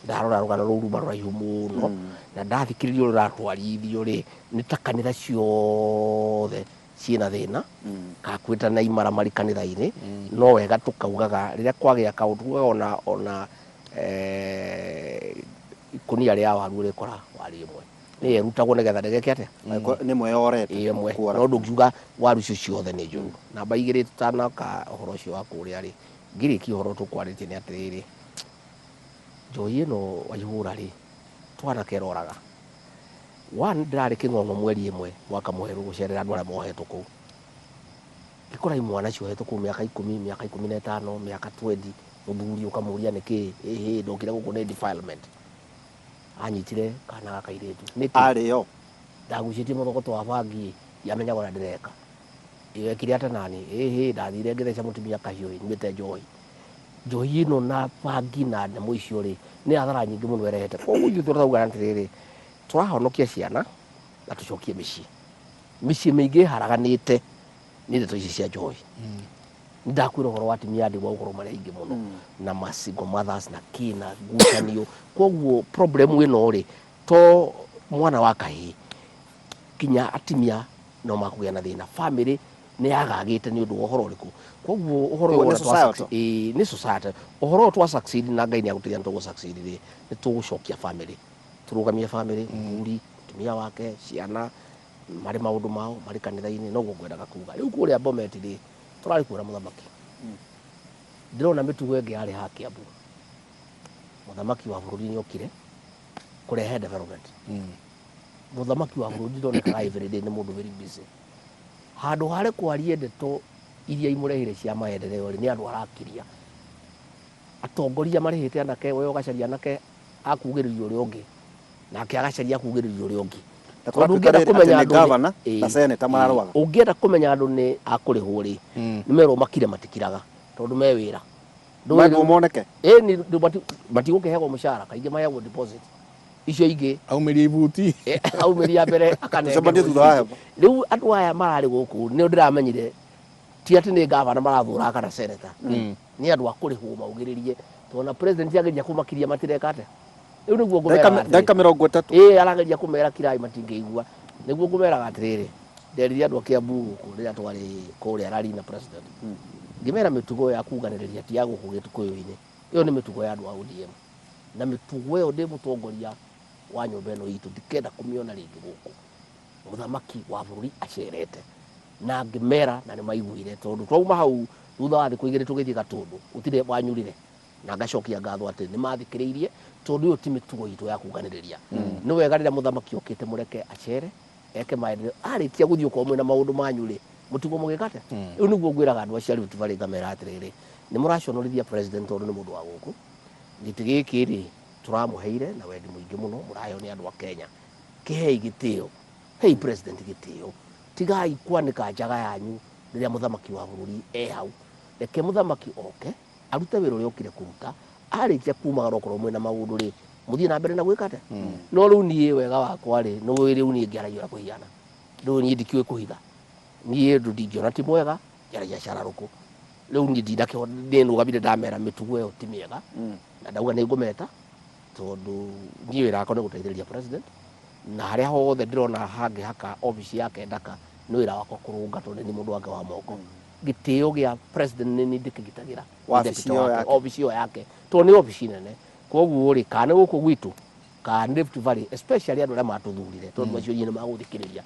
ndarora rugano ruru maraihu muno na ndathikiririo ruratwarithio ri ni ta kanitha ciothe ciina thina kakwita na imaramari kanitha-ini no wega tukaugaga riria kwagia kaundu ona ikunia ria waru rikora wari imwe ni erutagwo nigetha ndegeke atia ni mweyorete imwe no ndungiuga waru icio ciothe ni njuru namba igiri tutanaka uhoro ucio wa kuria ri ngiriki uhoro tukwaritie ni atiriri njohi ino waihura ri twana keroraga one ndirari king'ong'o mweri imwe mwaka muheru gucerera andu aria mohetwo kuu ikora imwana ciohetwo kuu miaka 10 miaka 15 miaka 20 muthuri ukamuria niki ndokire guku ni defilement anyitire kana gakairitu niki ariyo ndagucitie muthogoto wa bangi yamenyaga na ndireka iyo ekire ata nani ndathire ngitheca mutumia kahiu nyumite njohi ino na bangi na ndemu icio ri ni athara nyingi muno erehete koguo ithuĩ turauga atiriri turahonokia ciana na tucokie micii miingi haraganite ni ndeto ici cia njohi ndakwira uhoro wa atimia ndigwa uhoro maria ingi muno na masingo mothers na kina ngucanio koguo problem ino ri to mwana wa kahii kinya atimia no makugia na thina family ni agagite ni undu uhoro riku koguo uhoro wa society ni society uhoro twa succeed na Ngai ni agutiria ntugu succeed ri ni tugucokia family turugamia family muri tumia wake ciana mari maundu mao mari kanitha-ini no gukwendaga kuga riu kuria Bomet ri turari kuura muthamaki ndirona mitugo ingi ari ha Kiambu muthamaki wa bururi ni okire kurehe development muthamaki wa bururi ndonekaga every day ni mundu very busy handu hare kwarie ndeto iria imurehire cia maendeleo ni andu arakiria atongoria marihite anake we ugacaria anake akugiririo uri ungi nake agacaria akugiririo uri ungi ungienda kumenya andu governor na senator mararwaga ungienda kumenya andu ni akurihwo ri ni mero makire matikiraga tondu me wira ndu moneke ni matigukehego mushara kaingi mahego deposit icio ingi aumiria ibuti aumiria mbere akane sebandi thutha wa riu andu aya marari guku ni ndiramenyire ti ati ni governor marathura kana senator ni andu akurihwo maugiririe tona president ageria kumakiria matireka ate riu niguo ngumera ndaka 30 arageria kumera kirai matingeigua niguo ngumera atiriri nderiria andu a Kiambu guku riria twari kuria rari na president ngimera mitugo ya kuganiriria ti ya guku gitukuyu-ini iyo ni mitugo ya andu a ODM na mitugo iyo ndi mutongoria wa nyumba ino itu ndikenda kumiona ringi guku muthamaki wa bururi acerete na ngimera na nĩ maiguire tondũ twauma hau thutha wa thikũ igĩrĩ tũgĩthiĩ Gatũndũ gũtirĩ wanyurire na ngacokia ngatho atĩ nĩ mathikĩrĩirie tondũ ĩyo ti mĩtugo itũ ya kuganĩrĩria nĩ wega rĩrĩa mũthamaki okĩte mũreke acere eke maendeleo arĩkia gũthiĩ okorwo mwĩna maũndũ manyu rĩ mũtugo mũgĩkate rĩu nĩguo ngwĩraga andũ acio Rift Valley ngamera atĩrĩrĩ nĩ mũraconorithia president tondũ nĩ mũndũ wa gũkũ gĩtĩ gĩkĩ rĩ tũramũheire na wendi mũingĩ mũno mũraheo nĩ andũ a Kenya kĩhei gĩtĩo hei president gĩtĩo tigai kwanĩka njaga yanyu rĩrĩa mũthamaki wa bũrũri hau reke mũthamaki oke arute wĩra ũrĩa okire kũruta arĩkia kumagara okorwo mwĩna maũndũ rĩ mũthiĩ na mbere na gwĩkate no rĩu niĩ wega wakwa rĩ no rĩu niĩ ngĩaragia kũhiana rĩu niĩ ndikiũĩ kũhitha niĩ ndingĩona ti mwega njaragia cararũkũ rĩu niĩ ndinũgamire ndamera mĩtugo ĩyo ti mĩega na ndauga nĩ ngũmeta tondũ niĩ wĩra wakwa nĩ gũteithĩrĩria president na harĩa hothe ndĩrona hangĩhaka obici yake ndaka nĩ wĩra wakwa kũrũnga tondũ nĩ mũndũ wake wa moko gĩtĩo gĩa president nĩ ndĩkĩgitagĩra obici ĩyo yake tondũ nĩ obici nene koguo rĩ kana gũkũ gwitũ kana Rift Valley especially andũ arĩa matũthurire tondũ acio nĩ magũthikĩrĩria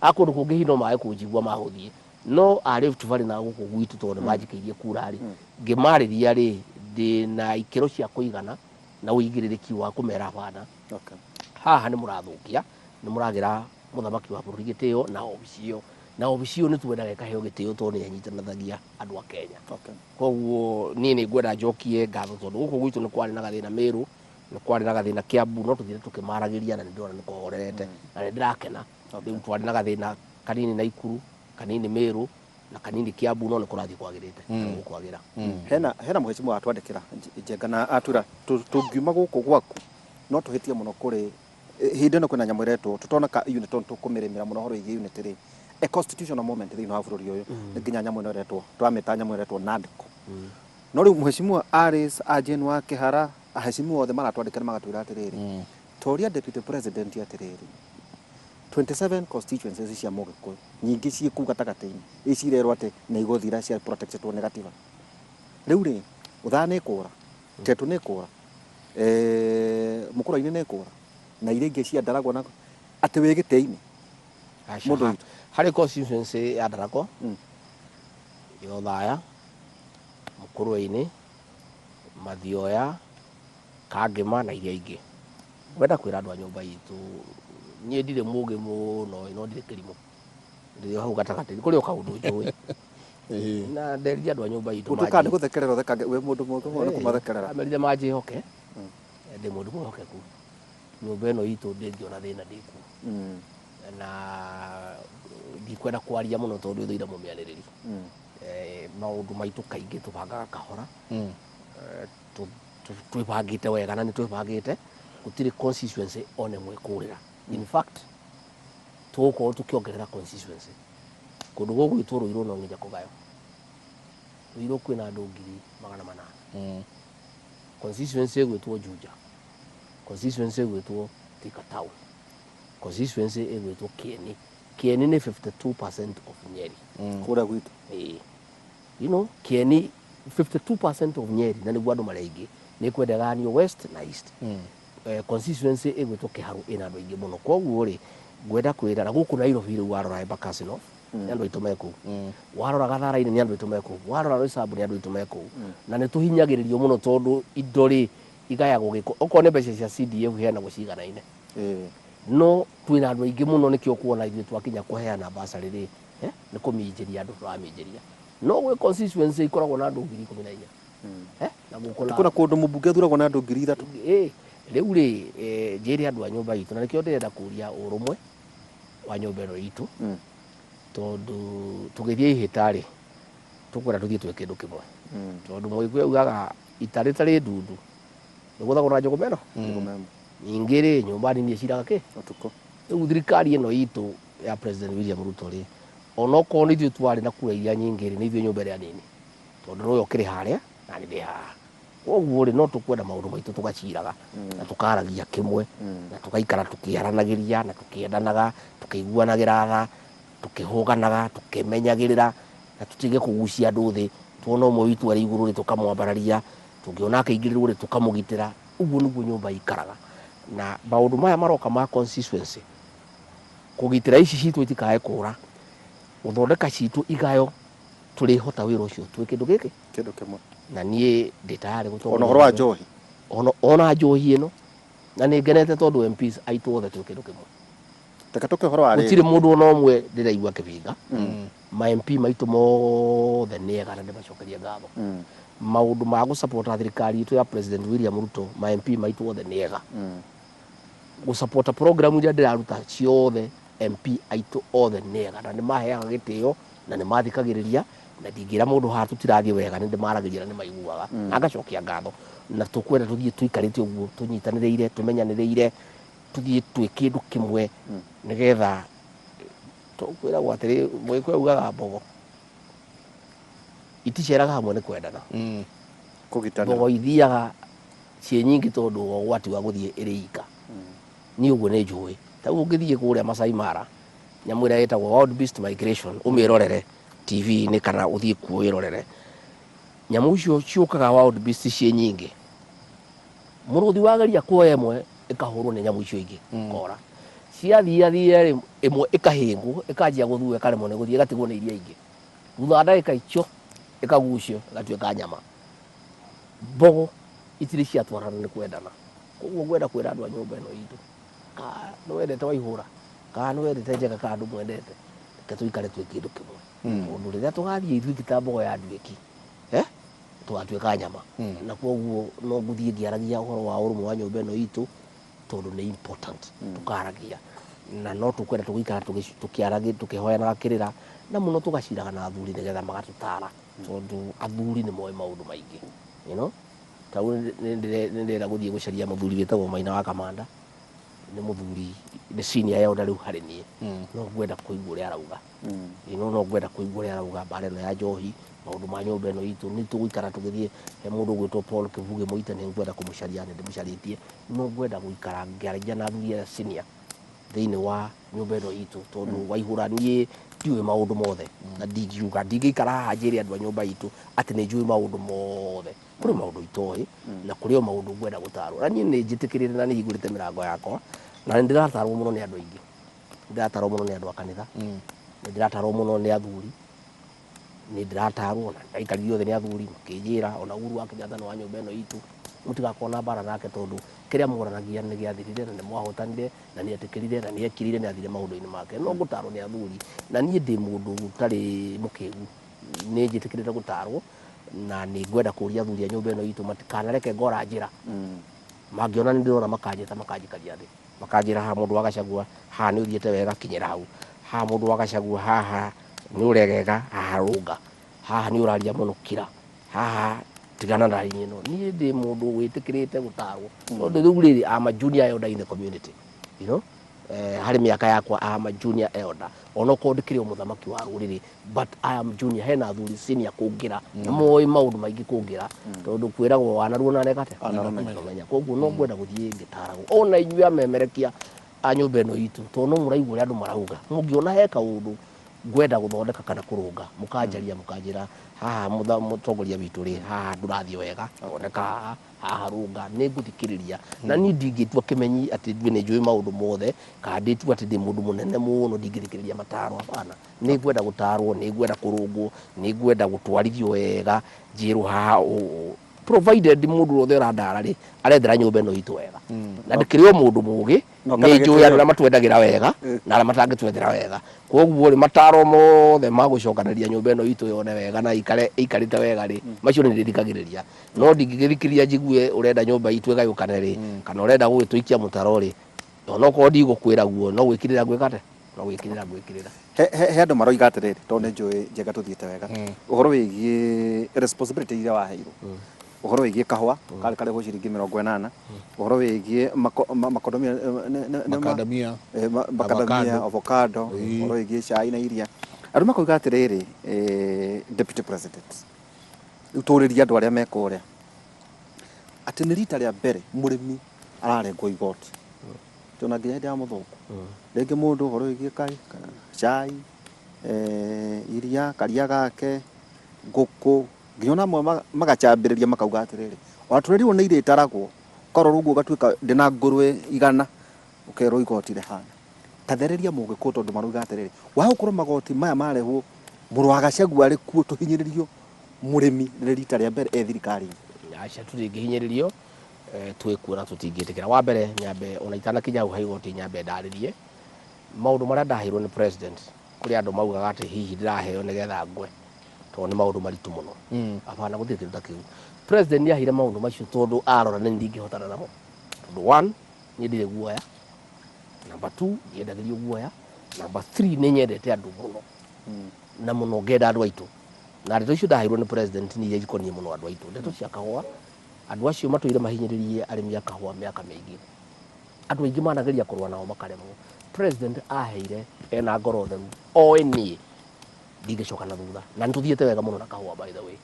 akũndũ kũngĩ hino maĩ kũnjigua mahũthie no a Rift Valley na gũkũ gwitũ tondũ manjikĩirie kura rĩ ngĩmarĩria rĩ ndĩna ikĩro cia kũigana na ũigĩrĩrĩki wa kũmera bana haha nĩ mũrathũkia nĩ mũragĩra mũthamaki wa bũrũri gĩtĩo na obici ĩyo nĩ twendaga ĩkaheo gĩtĩo tondũ nĩ yanyitanithagia andũ a Kenya koguo niĩ nĩ ngwenda njokie ngatho tondũ gũkũ gwitũ nĩ kwarĩ na gathĩna Meru nĩ kwarĩ na gathĩna Kiambu no tũthire tũkĩmaragĩria na nĩ ndĩrona nĩ kũhorerete na nĩ ndĩrakena rĩu twarĩ na gathĩna kanini Naikuru kanini Meru na kanini Kiambu no nĩ kũrathiĩ kwagĩrĩte kwagĩra hena mũhecimwa atwandĩkĩra Njenga na atura tũngiuma gũkũ gwaku no tũhĩtie mũno kũrĩ hĩndĩ ĩno kwĩna nyamũ iretwo tũtona ka unit tũkũmĩrĩmĩra mũno horo ĩgiĩ unit rĩ a constitutional moment thĩinĩ wa bũrũri ũyũ nĩ nginya nyamũ ĩno iretwo twamĩta nyamũ iretwo NADCO no rĩu mũhecimwa Alice Ajen wa Kĩhara ahecimwa othe maratwandĩkĩra magatwĩra atĩrĩrĩ toria deputy president atĩrĩrĩ 27 constituencies cia Mũgĩkũyũ nyingĩ ciĩ kũu gatagatĩ-inĩ icirerwo atĩ nĩ igũthira cia protectedwo nĩ gatiba rĩu rĩ ũthaa nĩ kũra Tetu nĩ kũra Mũkũrwa-inĩ nĩ kũra na iria ingĩ cia Ndaragwa na atĩ wĩ gĩtĩ-inĩ mũndũ witũ harĩ constituency ya Ndaragwa yo Thaya Mũkũrwa-inĩ Mathioya Kangema na iria ingĩ wenda kwĩra andũ a nyũmba itũ niĩ ndirĩ mũgĩ mũno no ndirĩ kĩrimũ ndĩrĩ hau gatagatĩ kũrĩ o kaũndũ njũĩ na nderia andũ a nyũmba itũ ũtũka nĩ gũthekerera ũthekange wĩ mũndũ mũgĩ mũno kũmathekerera amerire manjĩhoke ndĩ mũndũ mwĩhokeku nyũmba ĩno itũ ndĩngĩona thĩna ndĩku na ndikwenda kwaria mũno tondũ ithũire mũmĩanĩrĩri maũndũ maitũ kaingĩ tũbangaga kahora twĩbangĩte wega na nĩ twĩbangĩte gũtirĩ constituency one ĩmwe kũrĩra in fact tũgũkorwo tũkĩongerera constituency kũndũ gũkũ gwitũ Rũirũ no nginya kũgayo Rũirũ kwĩna andũ 800 constituency ĩgwĩtwo Juja constituency ĩgwĩtwo Thika Town constituency ĩgwĩtwo Kieni Kieni nĩ 52% of Nyeri kũrĩa gwitũ you know Kieni 52% of Nyeri na nĩguo andũ marĩa aingĩ nĩ kwendeganio west na east constituency ĩgwĩtwo Kĩharũ ĩna andũ aingĩ mũno koguo rĩ ngwenda kwĩra na gũkũ Nairobi rĩu warora Embakasi North nĩ andũ aitũ me kũu warora Gathara-inĩ nĩ andũ aitũ me kũu warora Roysambu nĩ andũ aitũ me kũu na nĩ tũhinyagĩrĩrio mũno tondũ indo rĩ igayagwo gĩko okorwo nĩ mbeca cia CDF heanagwo cigana-inĩ no twĩna andũ aingĩ mũno nĩkĩo kuona ithuĩ twakinya kũheana basarĩ rĩ nĩ kũminjĩria andũ tũraminjĩria no gwĩ constituency ikoragwo na andũ 14,000 na gũkona kũndũ mũmbunge athuragwo na andũ 3,000 rĩu rĩ njĩre andũ a nyũmba itũ na nĩkĩo ndĩrenda kũria ũrũmwe wa nyũmba ĩno itũ tondũ tũgĩthiĩ ihĩta rĩ tũkwenda tũthiĩ twĩ kĩndũ kĩmwe tondũ Mũgĩkũyũ augaga ita rĩtarĩ ndundu nĩ gũthagwo na njũgũmeno ningĩ rĩ nyũmba nini ĩciraga kĩ ũtukũ rĩu thirikari ĩno itũ ya President William Ruto rĩ onokorwo nĩ ithuĩ twarĩ na kura iria nyingĩ rĩ nĩ ithuĩ nyũmba ĩrĩa nini tondũ rũyũ ũkĩrĩ harĩa na nĩ ndĩ haha koguo rĩ no tũkwenda maũndũ maitũ tũgaciraga na tũkaragia kĩmwe na tũgaikara tũkĩaranagĩria na tũkĩendanaga tũkĩiguanagĩra tha tũkĩhũganaga tũkĩmenyagĩrĩra na tũtige kũgucia andũ thĩ tuona ũmwe witũ arĩ igũrũ rĩ tũkamwambararia tũngĩona akĩingĩrĩrwo rĩ tũkamũgitĩra ũguo nĩguo nyũmba ikaraga na maũndũ maya maroka ma constituency kũgitĩra ici citũ itikae kũra guthondeka citu igayo tuli hota wira ucio twi kindu giki kindu kimwe na nie ndi tayari gutongoria ona horo wa njohi ona njohi ino na ni ngenete tondu MPs aitu othe twi kindu kimwe teka toke horo wa gutire mundu ona umwe ndiraigua kibinga ma MP maitu mothe niega na ndimacokeria ngatho maundu ma gusupport thirikari itu ya President William Ruto ma MP maitu othe niega gusupport program iria ndiraruta ciothe MP aitu othe niega na nimaheaga gitio na nimathikagiriria na ndingira mundu ha tutirathie wega ni ndimaragiria ni maiguaga na ngacokia ngatho na tukwenda tuthie tuikarite uguo tunyitaniriire tumenyanireire tuthie twi kindu kimwe nigetha tukwira gwatiri mwikwe ugaga mbogo iticeraga hamwe ni kwendana kugitana mbogo ithiaga cie nyingi tondu gwati wa guthie iriika ni uguo ni njui ta ungithie kuria Masai Mara nyamu ira yetagwo wild beast migration umirorere TV ni kana uthie kuirorere nyamu icio ciukaga wild beast cie nyingi muruthi wageria kuoya imwe ikahurwo ni nyamu icio ingi kora ciathia imwe ikahingwo ikanjia guthua karemo ni guthie gatigwo ni iria ingi thutha ndagika icio ikagucio gatuika nyama mbogo itiri ciatwarana ni kwendana koguo gwenda kwira andu a nyumba ino itu ka no wendete waihura ka no wendete njega ka andu mwendete ke tuikare twi kindu kimwe mundu riria tugathie ithui kitambo ya nduiki tugatuika nyama na koguo no nguthie ngiaragia uhoro wa urumwe wa nyumba ino itu tondu ni important tukaragia na no tukwenda tugikara tukiaragia tukihoyana kirira na muno tugaciraga na athuri nigetha magatutara tondu athuri ni moe maundu maingi you know tau ndira guthie gucaria muthuri wetagwo Maina wa Kamanda ni muthuri ni senior ya riu hari nie no gwenda kuigua uria arauga no gwenda kuigua uria arauga bare no ya njohi maundu ma nyumba ino itu ni tugikara tugithie he mundu gwitwo Paul Kivuge Muite ni gwenda kumucaria ni ndimucaritie no gwenda guikara ngiaragia na athuri ya senior thiini wa nyumba ino itu tondu waihura nie ndiwe maundu mothe na ndingiuga ndingikara haha njire andu a nyumba itu ati ni njui maundu mothe kuri maundu itoi na kuri maundu ngwenda gutarwo na nie ni njitikirire na ni hingurite mirango yakwa na ndiratarwo muno ni andu aingi ndiratarwo muno ni andu a kanitha ndiratarwo muno ni athuri ni ndiratarwo na aikari othe ni athuri makinjira ona uru wa kinyathano wa nyumba ino itu mutigakona bara nake tondu kiria muranagia ni giathirire na ni mwahotanire na ni atikirire na ni ekirire ni athire maundu-ini make no gutarwo ni athuri na nie ndi mundu utari mukigu ni njitikirire gutarwo na ni gwenda kuria athuri a nyumba ino itu matikanareke ngora njira mangiona ni ndirona makanjita makanjikaria thi makanjira ha mundu agacagua ha ni uthiete wega kinyira hau ha mundu agacagua haha ni uregega haha runga haha ni uraria muno kira haha tigana na ino ni ndi mundu witikirite gutarwo tondu riu riri ama junior elder in the community you know hari miaka yakwa ama junior elder ono ko ndikire muthamaki wa ruriri but I am junior hena athuri senior kungira na moy maundu maingi kungira tondu kwiragwo wanaruo na nekate anamenya koguo no ngwenda guthie ngitarago ona inyua memerekia a nyumba ino itu tondu muraigua uria andu marauga mungiona heka undu gwenda guthondeka kana kurunga mukanjaria mukanjira haha mutongoria witu ri haha ndurathie wega oneka haha runga ni nguthikiriria na ni ndingitua kimenyi ati ndui ni njui maundu mothe ka nditua ati ndi mundu munene muno ndingithikiriria mataro hapana ni gwenda gutarwo ni gwenda kurungwo ni gwenda gutwarithio wega njiru haha provided mundu othe urandara ri arethera nyumba ino itu wega na ndikiri o mundu mugi ni njui andu aria matwendagira wega na aria matangitwethera wega koguo ri mataro mothe magucokanaria nyumba ino itu yone wega na ikarite wega ri macio ni ndithikagiriria no ndingithikiriria njigue urenda nyumba itu igayukane ri kana urenda gwituikia mutaro ri ono ko ndigukwira guo no gwikirira gwikate no gwikirira gwikirira he andu maroiga atiriri tondu njui njega tuthiete wega uhoro wigie responsibility iria waheirwo uhoro wigie kahua kari go ciringi 80 uhoro wigie macadamia avocado uhoro wigie cai na iria andu makoiga atiriri deputy president uturiria andu aria mekuria ati ni rita ria mbere murimi ararengwo igoti tuna nginya ndia muthuku ringi mundu uhoro wigie kai cai iria karia gake nguku ngiona mwe magacambiriria makauga atiriri watureriwo ni ire itaragwo koro ruguo gatuika ndina ngurwe igana ukero igoti rihana tathereria Mũgĩkũyũ tondu maruga atiriri wa gukorwo magoti maya marehwo mũrũ wa Gachagua ari kuo tuhinyĩrĩrio mũrĩmi nĩ rita rĩa mbere thirikari acha tutingĩhinyĩrĩrio twĩkuona tutingĩtĩkĩra wa mbere nyambe ona itanakinya hau haigoti nyambe ndarĩrie maũndũ marĩa ndahĩrwo nĩ president kũrĩ andũ maugaga atĩ hihi ndĩraheo nĩgetha ngwe tondũ nĩ maũndũ maritũ mũno abana gũtirĩ kĩndũ ta kĩu president nĩahire maũndũ macio tondũ arora nĩ ndingĩhotana namo tondũ 1 nĩ ndirĩ guoya number 2 ndiendagĩrio guoya number 3 nĩ nyendete andũ mũno na mũno ngenda andũ aitũ na ndeto icio ndahĩrwo nĩ president nĩ iria ikoniĩ mũno andũ aitũ ndeto cia kahũa andũ acio matũire mahinyĩrĩrie arĩmi a kahũa mĩaka mĩingĩ andũ aingĩ manageria kũrũa nao makaremwo president aheire ena ngoro theru oĩ niĩ ndingĩcoka na thutha na nĩtũthiĩte wega mũno na kahũa by the way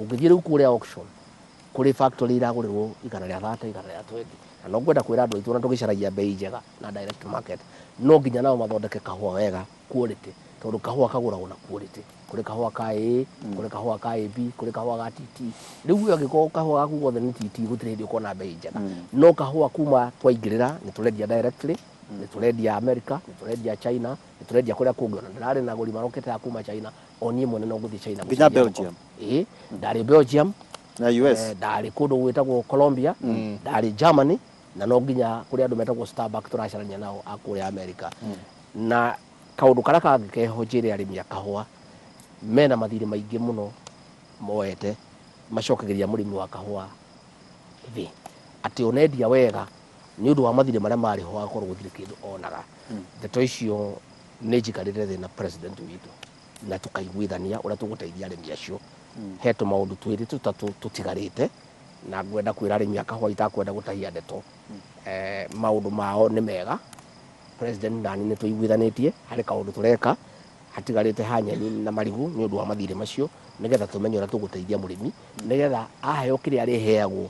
ũngĩthiĩ rĩu kũrĩa auction kũrĩ factory iragũrĩrwo igana rĩa 30 igana rĩa 20 na no ngwenda kwĩra andũ aitũ na tũgĩcaragia bei njega na direct market no nginya nao mathondeke kahũa wega quality tondũ kahũa kagũragwo na quality kũrĩ kahũa ka A kũrĩ kahũa ka AB kũrĩ kahũa ga TT rĩu angĩkorwo kahũa gaku gothe nĩ TT gũtirĩ hĩndĩ ũkona bei njega no kahũa kuma twaingĩrĩra nĩ tũrendia directly nĩ tũrendia America nĩ tũrendia China nĩ tũrendia kũrĩa kũngĩ ona ndarĩ na gũri marokete ya kuma China oni mwene no gũthiĩ China nginya Belgium ndarĩ Belgium na US ndarĩ kũndũ gwĩtagwo Colombia ndarĩ Germany na no nginya kũrĩ andũ metagwo Starbucks tũracarania nao a kũrĩa America na kaũndũ karĩa kangĩ keho njĩre arĩmi a kahũa mena mathirĩ maingĩ mũno moete macokagĩria mũrĩmi wa kahũa thĩ atĩ onendia wega nĩ ũndũ wa mathirĩ marĩa marĩho agakorwo gũtirĩ kĩndũ onaga ndeto icio nĩ njikarĩte thĩ na president witũ na tũkaiguithania ũrĩa tũgũteithia arĩmi acio he tũmaũndũ twĩrĩ tũtatũ tũtigarĩte na ngwenda kwĩra arĩmi a kahũa itakwenda gũtahia ndeto maũndũ mao nĩ mega president nani nĩ tũiguithanĩtie harĩ kaũndũ tũreka hatigarĩte hanyeni na marigũ nĩ ũndũ wa mathirĩ macio nĩgetha tũmenye ũrĩa tũgũteithia mũrĩmi nĩgetha aheo kĩrĩa arĩheagwo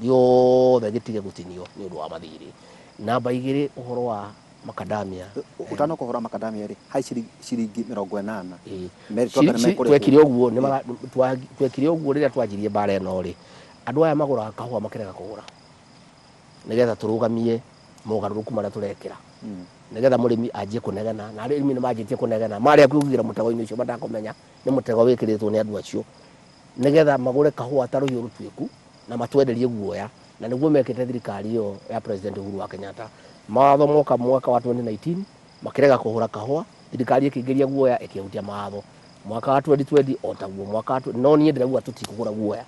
gĩothe gĩtige gũtinio nĩ ũndũ wa mathirĩ namba 2 ũhoro wa macadamia utanokohora macadamia rĩ hai ciringi 80 twekire ũguo twekire ũguo rĩrĩa twanjirie mbara ĩno rĩ andũ aya magũraga kahũa makerega kũgũra nĩgetha tũrũgamie mogarũrũku marĩa tũrekĩra nĩgetha mũrĩmi anjie kũnegena na arĩmi nĩ manjĩtie kũnegena marĩa kwĩgĩra mũtego-inĩ ũcio matakũmenya nĩ mũtego wĩkĩrĩtwo nĩ andũ acio nĩgetha magũre kahũa ta rũhiũ rũtuĩku na matwenderie guoya na nĩguo mekĩte thirikari ĩyo ya president Uhuru wa Kenyatta mawatho moka mwaka wa 2019 makĩrega kũhũra kahũa thirikari ĩkĩingĩria guoya ĩkĩhutia mawatho mwaka wa 2020 otaguo mwaka no niĩ ndĩrauga tũtikũgũra guoya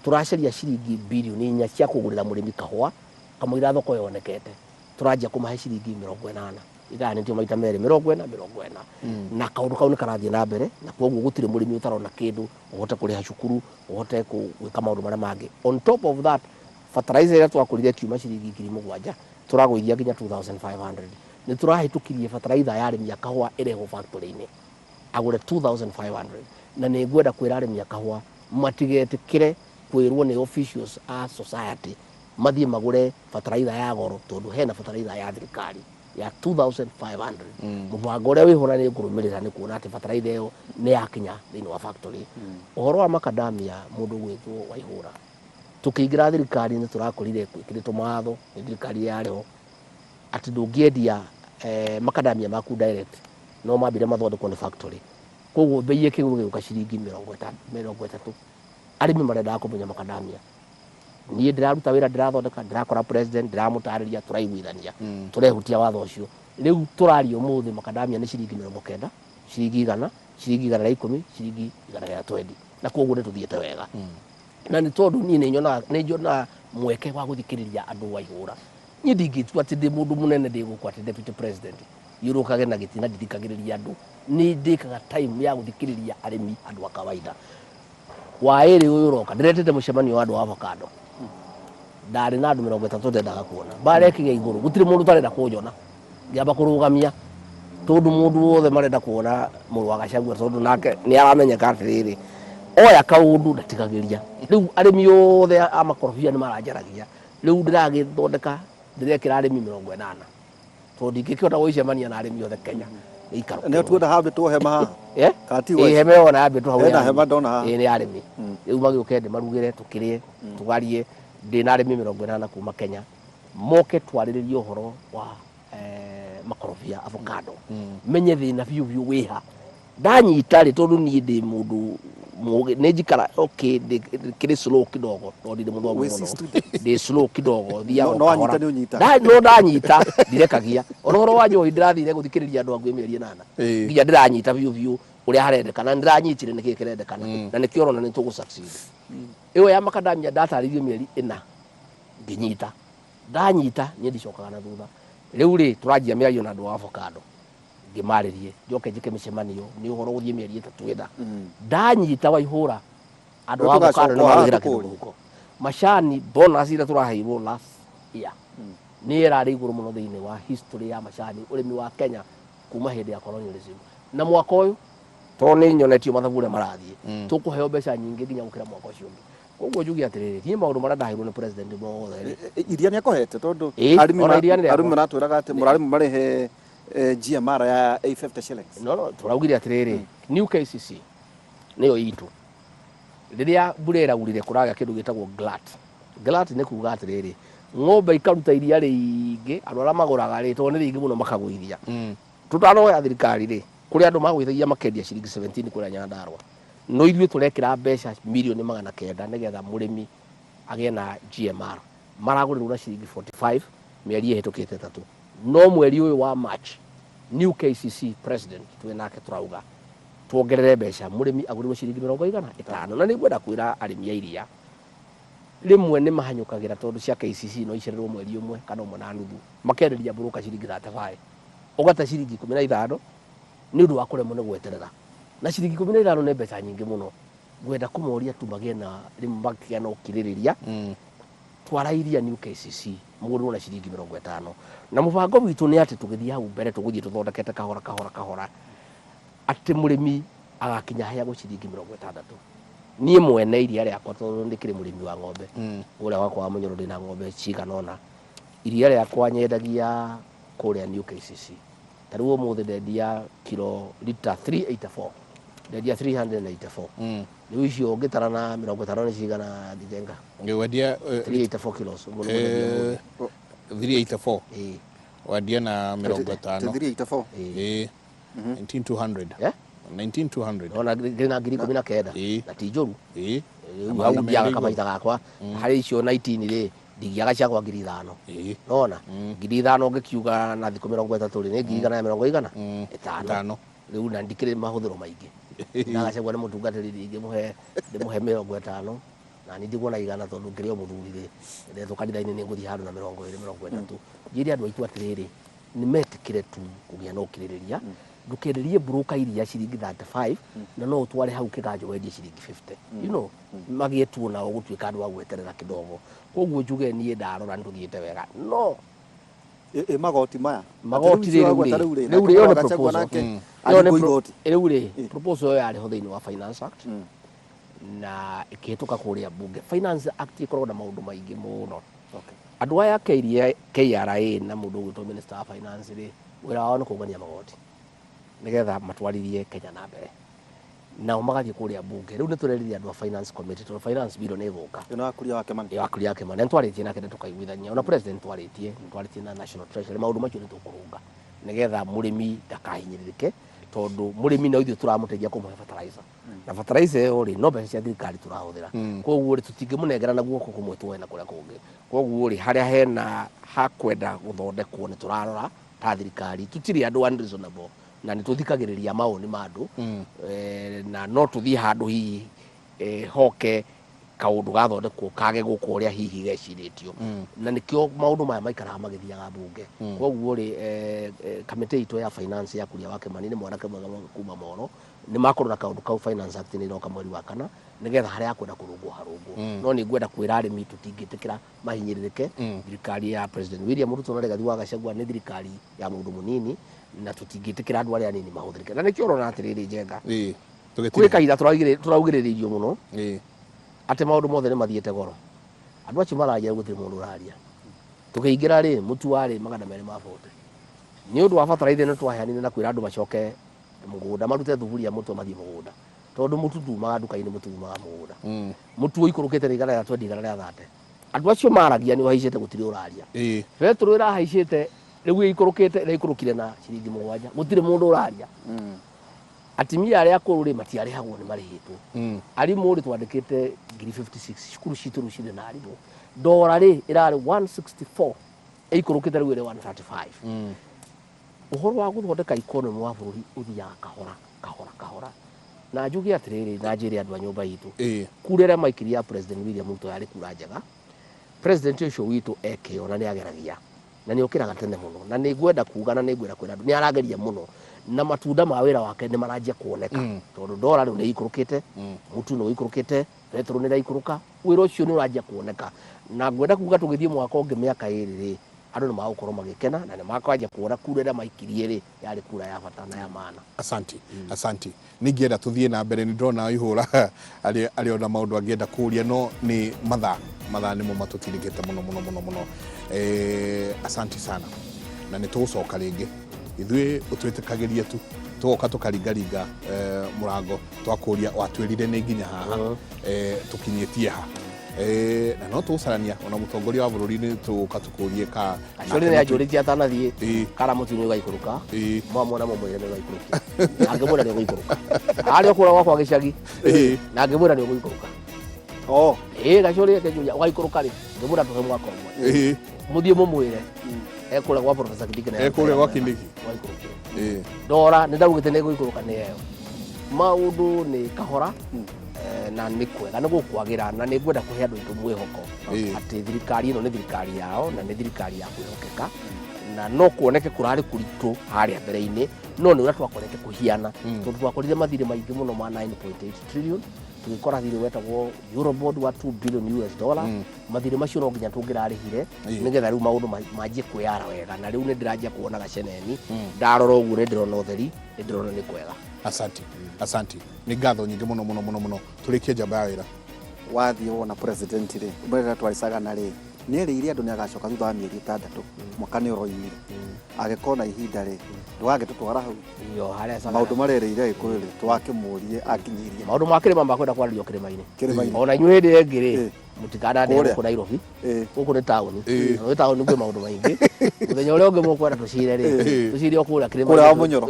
tũracaria ciringi birioni 4 cia kũgũrĩra mũrĩmi kahũa kamũira thoko yonekete tũranjia kũmahe ciringi 80 igayanĩtio maita merĩ 40 na kaũndũ kau nĩ karathiĩ na mbere na koguo gũtirĩ mũrĩmi ũtarona kĩndũ ũhote kũrĩha cukuru ũhote gwĩka maũndũ marĩa mangĩ on top of that fertilizer ĩrĩa twakũrire kiuma ciringi 7,000 tũragũithia nginya 2,500 nĩ tũrahĩtũkirie fertilizer ya arĩmi a kahũa ĩrehwo factory-inĩ agũre 2,500 na nĩ ngwenda kwĩra arĩmi a kahũa matigetĩkĩre kwĩrwo nĩ officials a society mathiĩ magũre fertilizer ya goro tondũ hena fertilizer ya thirikari ya 2,500 mũbango ũrĩa wĩho na nĩ ngũrũmĩrĩra nĩ kuona atĩ fertilizer ĩyo nĩ yakinya thĩinĩ wa factory ũhoro wa macadamia mũndũ gwĩtwo Waihũra tũkĩingĩra thirikari nĩ tũrakorire gwĩkĩrĩtwo mawatho nĩ thirikari yarĩho atĩ ndũngĩendia macadamia maku direct no mambire mathondekwo nĩ factory koguo bei ĩkĩgũrũ gĩũka ciringi 30 arĩmi marendaga kũmunya macadamia niĩ ndĩraruta wĩra ndĩrathondeka ndĩrakora president ndĩramũtarĩria tũraiguithania tũrehutia watho ũcio rĩu tũraria ũmũthĩ macadamia nĩ ciringi 90 ciringi 100 ciringi 110 ciringi 120 na koguo nĩ tũthiĩte wega na nĩ tondũ niĩ nĩ nyonaga mweke wa gũthikĩrĩria andũ Waihũra niĩ ndingĩtua atĩ ndĩ mũndũ mũnene ndĩ gũkũ atĩ deputy president yũrũkage na gĩtĩ na ndithikagĩrĩria andũ nĩ ndĩkaga time ya gũthikĩrĩria arĩmi andũ a kawaida wa ĩrĩ ũyũ ũroka ndĩretete mũcemanio wa andũ a avocado ndarĩ na andũ 30 ndendaga kuona barekinya igũrũ gũtirĩ mũndũ ũtarenda kũnjona ngĩamba kũrũgamia tondũ mũndũ wothe marenda kuona mũrũ wa Gachagua tondũ nake nĩ aramenyeka atĩrĩrĩ oya kaũndũ ndatigagĩria rĩu arĩmi othe a makorobia nĩ maranjaragia rĩu ndĩragĩthondeka ndĩrekĩra arĩmi 80 tondũ ndingĩkĩhota gũicemania na arĩmi othe Kenya nĩ tuenda hambĩtwo hema haha hema ĩyo na hambĩtwo hau hena hema ndona haha nĩ arĩmi rĩu magĩũke ndĩmarugĩre tũkĩrĩe tũgarie ndĩ na arĩmi 80 kuma Kenya moke twarĩrĩrie ũhoro wa makorobia avocado menye thina biu biu wiha ndanyita ri tondu ni ndi mundu ne jikara okay kiri slow kidogo to ndi mundu muno ndi slow kidogo thia no anyita ni unyita no ndanyita direkagia onoro wa njohi ndirathire guthikiriria andu angu mieri 8 nginya ndiranyita biu biu uria harendekana ndiranyitire niki kirendekana na nikio rona ni tugu succeed iyo ya makadamia ndataririo mieri 4 nginyita ndanyita ni ndicokaga na thutha riu ri turanjia miario na andu wa avocado ngimaririe njoke njike micemanio ni uhoro guthie mieri 3 enda ndanyita waihura andu wa avocado ni magira kiruko macani bonus ira turaheirwo last year ni irari iguru muno thiini wa history ya macani urimi wa Kenya kuma hindi ya colonialism na mwaka uyu to ni nyonetio mathabure marathie tukuheo mbeca nyingi nginya gukira mwaka ucio koguo njugi atiriri thie maundu maria ndaheirwo ni president mothe iria ni akohete tondu arimi maratwiraga ati murari marihe GMR ya 850 shillings no turaugire atiriri new KCC niyo itu riria burera urire kuraga kindu gitagwo glat ni kuga atiriri ng'ombe ikaruta iria ringi andu aria maguraga ri to ni ringi muno makagwithia tutanoya thirikari ri kuri andu magwithagia makendia ciringi 17 kuri Nyandarua no ithuĩ turekira mbeca milioni 900 nigetha murimi agie na GMR maragurirwo na ciringi 45 mieri ihetukite 3 no mweri uyu wa March new KCC president twinake turauga tuongerere mbeca murimi agurirwo ciringi 500 na nigwenda kwira arimi iria rimwe ni mahanyukagira tondu cia KCC no icererwo mweri umwe kana umwe na nuthu makenderia buruka ciringi 35 ugata ciringi 15 ni undu wa kuremwo ni gweterera na ciringi 15 ni mbeca nyingi muno gwenda kumoria tu magie na rimakia no kiririria twarairia new KCC mugurirwo na ciringi 50 na mubango witu ni ati tugithia hau mbere tuguthie tuthondekete kahora ati murimi agakinya haya go ciringi 60 nie mwene iria riakwa tondu ndikiri murimi wa ng'ombe uria wakwa wa Munyoro ndina ng'ombe ciganona iria riakwa nyendagia kuria new KCC tariwo muthe ndendia kilo lita 384 ndendia 384 ni icio ngitara na 50 ni cigana thigenga ngewendia 384 kilos 384 wadia na 50 384 19200 19200 ona ngina ngiri 19 na tijoru au ndiaga kamaita gakwa hari icio 19 ri ndigiaga cia kwa ngiri 5 nona ngiri 5 ngikiuga na thiku 30 ri ni ngiri 150 riu na ndikire mahuthiro maingi na gacegwa ni mutungatiri ringi muhe ndimuhe 50 na nindiguona igana tondu ngirio muthuri ri ndetho kanitha-ini ni nguthi handu na 20 30 njiri andu aitu atiriri ni metikire tu kugia no kiririria ndukenderie buruka iria ciringi 35 na no utware hau kiganjo wendie ciringi 50 you know magie tu na gutwika andu wa gweterera kidogo koguo njuge nie ndarora nduthiete wega no magoti maya magoti riu yone proposal riu ri proposal yari ho thiini wa Finance Act na ikihituka kuria bunge Finance Act ikorwo na maundu maingi muno andu aya KRA na mundu gwitwo Minister wa Finance ri wira wao ni kugania magoti nigetha matwaririe Kenya na mbere nao magathie kuria bunge riu nitureriria andu a Finance Committee to Finance Bill ni guka ino akuria wake man akuria wake man ntwaritie nake tukaiguithania ona president twaritie na National Treasury maundu macio ni tukurunga nigetha murimi ndakahinyiririke tondu murimi na ithuĩ turamuteithia kumuhe fertilizer na fertilizer uri no mbeca cia thirikari turahuthira koguo ri tutingimunengera na guoko kumwe tuwe na kuria kungi koguo ri haria hena hakwenda guthondekwo ni turarora ta thirikari tutiri andu unreasonable na ni tuthikagiriria maoni ma andu na no tuthie handu hihi hoke kaundu gathondekwo kage guku uria hihi geciritio na nikio maundu maya maikara magithiaga bunge koguo ri committee ito ya finance ya kuria wake manini mwanake mwega kuma Moro ni makorwo na kaundu kau Finance Act ni iroka mweri wa kana nigetha haria kwenda kurungwo harungwo no ni ngwenda kwira arimi tutingitikira mahinyiririke thirikari ya President William Ruto na Rigathi wa Gachagua ni thirikari ya mundu munini na tutingitikira andu aria nini mahuthirike na nikio rona atiriri njenga kwi kahinda turaugiririo muno ate maundu mothe ni mathiete goro andu acio maragia gutiri mundu uraria tukiingira ri mutu wari magana meri ma bote ni undu wa fertilizer ni twaheanire na kwira andu macoke mugunda marute thuburia mutu mathie mugunda tondu mutu tumaga nduka-ini mutu tumaga mugunda mutu ikurukite rigana ya 20 igana ya 30 andu acio maragia ni waicite gutiri uraria petro irahaicite riu ikurukite na ikurukire na ciringi 7 gutire mundu uraria atimia aria akuru ri matiarihagwo ni marihitwo arimu ri twandikite 56 cukuru citu ru cire na arimu dora ri irari 164 ikurukite riu ri 135 uhoro wa guthondeka economy wa bururi uthiaga kahora na njugi atiriri na njiri andu a nyumba itu kurere maikiri ya President William Ruto yari kura njega president ucio witu ekiona ni ageragia na ni ukiraga tene muno na ni gwenda kuga na ni gwenda kwira andu ni arageria muno na matunda ma wira wake ni maranjia kuoneka tondu dora riu ni ikurukite mutu no ikurukite petro ni raikuruka wira ucio ni uranjia kuoneka na gwenda kuga tugithie mwaka ungi miaka iri andu ni magukorwo magikena na ni makwanja kuona kurere maikiri iri yari kura ya bata na ya maana. Asanti ningienda tuthie na mbere ni ndona ihura ali ona maundu angienda kuria no ni mathaa nimo matutirigite muno asanti sana na ni tugucoka ringi ithui utwitikagiria tu tugoka tukaringaringa murango twakuria watwirire ni nginya haha tukinyetie ha na no tugucarania ona mutongoria wa bururi ni tugoka tukurie ka acori ni ajuritie atanathie kara mutunyi gaikuruka mwamona mumwire ni gaikuruka angemura ni gaikuruka ari okura gwakwa gicagi na angemura ni gaikuruka gacori kejuria gaikuruka ri ngemura tuhe mwaka umwe muthie mumwire ekura gwa Professor Kindiki na ekura gwa Kindiki gaikuruka dora ni ndaugite ni gaikuruka ni yeo maundu ni kahora na ni kwega ni gukwagira na ni gwenda kuhe andu itu mwihoko ati thirikari ino ni thirikari yao na ni thirikari ya kwihokeka na no kuoneke kurari kuritu haria mbere-ini no ni ura twakorete kuhiana tondu twakorire mathire maingi muno ma 9.8 trillion tugikora thire wetagwo Eurobond wa 2 billion US dollar mathire macio no nginya tungirarihire nigetha riu maundu manjie kwiyara wega na riu ni ndiranjia kuona gaceneni ndarora uguo ni ndirona utheri ni ndirona ni kwega. Asanti ni ngatho nyingi muno turikie njamba ya wira wathie wona president ri mbere twaricaga na ri ni ri andu ni agacoka thutha wa mieri 6 mwaka ni uroimire agikona ihinda ri ndwage tutwara hau iyo haria saga maundu marereire ikwiri twakimurie akinyirie maundu makirima makwenda kwaririo kirimaini ona inyuĩ hĩndĩ ĩngĩ mutikandane gũkũ Nairobi gũkũ nĩ taũni nĩ taũni kwĩ maũndũ maingĩ mũthenya ũrĩa ũngĩ mũkwenda tũcire rĩ tũcire kũrĩa kĩrĩma kũrĩa Munyoro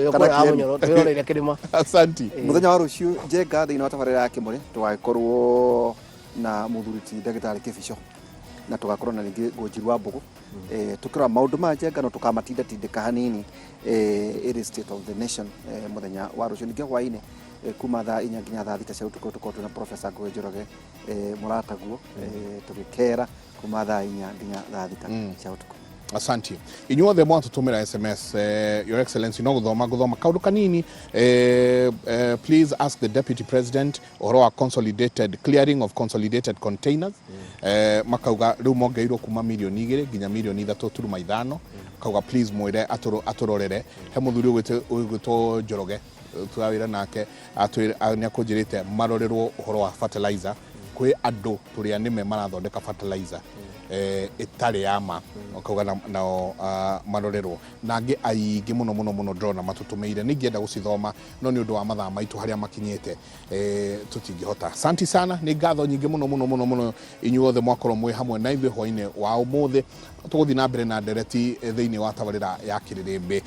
twĩroreire kĩrĩma. Asanti. Muthenya wa rũciũ Njenga thĩinĩ wa tabarĩra ya Kĩmũrĩ tũgakorwo na mũthuri ti ndagĩtarĩ Kĩbico na tugakorwo na ningĩ Ngũnjiru wa Mbũgũ tukirora maundu ma Njenga no tukamatinda hanini it is state of the nation muthenya wa rũciũ ningĩ hwainĩ kuma thaa 4 nginya thaa 6 cia utuko tuko na Professor Ngũgĩ Njoroge murataguo tugikera kuma thaa 4 nginya thaa 6 cia utuko. Asanti. Inyuothe mwatutumira SMS Your Excellency no guthoma kaundu kanini please ask the Deputy President or consolidated clearing of consolidated containers makauga riu mongeirwo kuma milioni 2 nginya milioni 3.5 kauga please mwire aturorere he muthuri ugwitwo Njoroge twawira nake ni akunjirite marorerwo uhoro wa fertilizer kwi andu turia nime marathondeka fertilizer itari yama okauga na marorerwo nangi aingi muno ndrona matutumeire ningienda gucithoma no ni undu wa mathaa maitu haria makinyete tutingihota. Asanti sana ni ngatho nyingi muno inyuothe mwakorwo mwi hamwe na ithuĩ hwainĩ wa umuthi tuguthi na mbere na ndereti thiini wa tabarĩra ya Kĩrĩrĩmbĩ.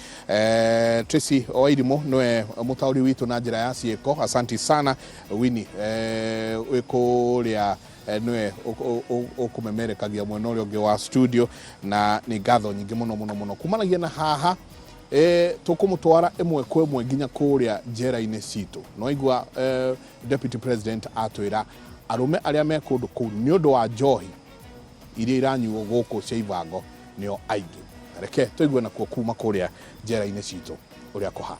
Tracy Wairimu noe mutauri witu na njira ya ciĩko. Asanti sana Winnie wikuria nwe ukumemerekagia mwena uria ungi wa studio na ni ngatho nyingi muno kumanagia na haha tukumutwara imwe kwa imwe nginya kuria njera-inĩ citũ no igua Deputy President atwira arume aria me kundu kuu ni undu wa njohi iria iranyuo guku cia Ivango nio aingi reke tuigue na kuo kuma kuria njera-inĩ citũ uria kuhana.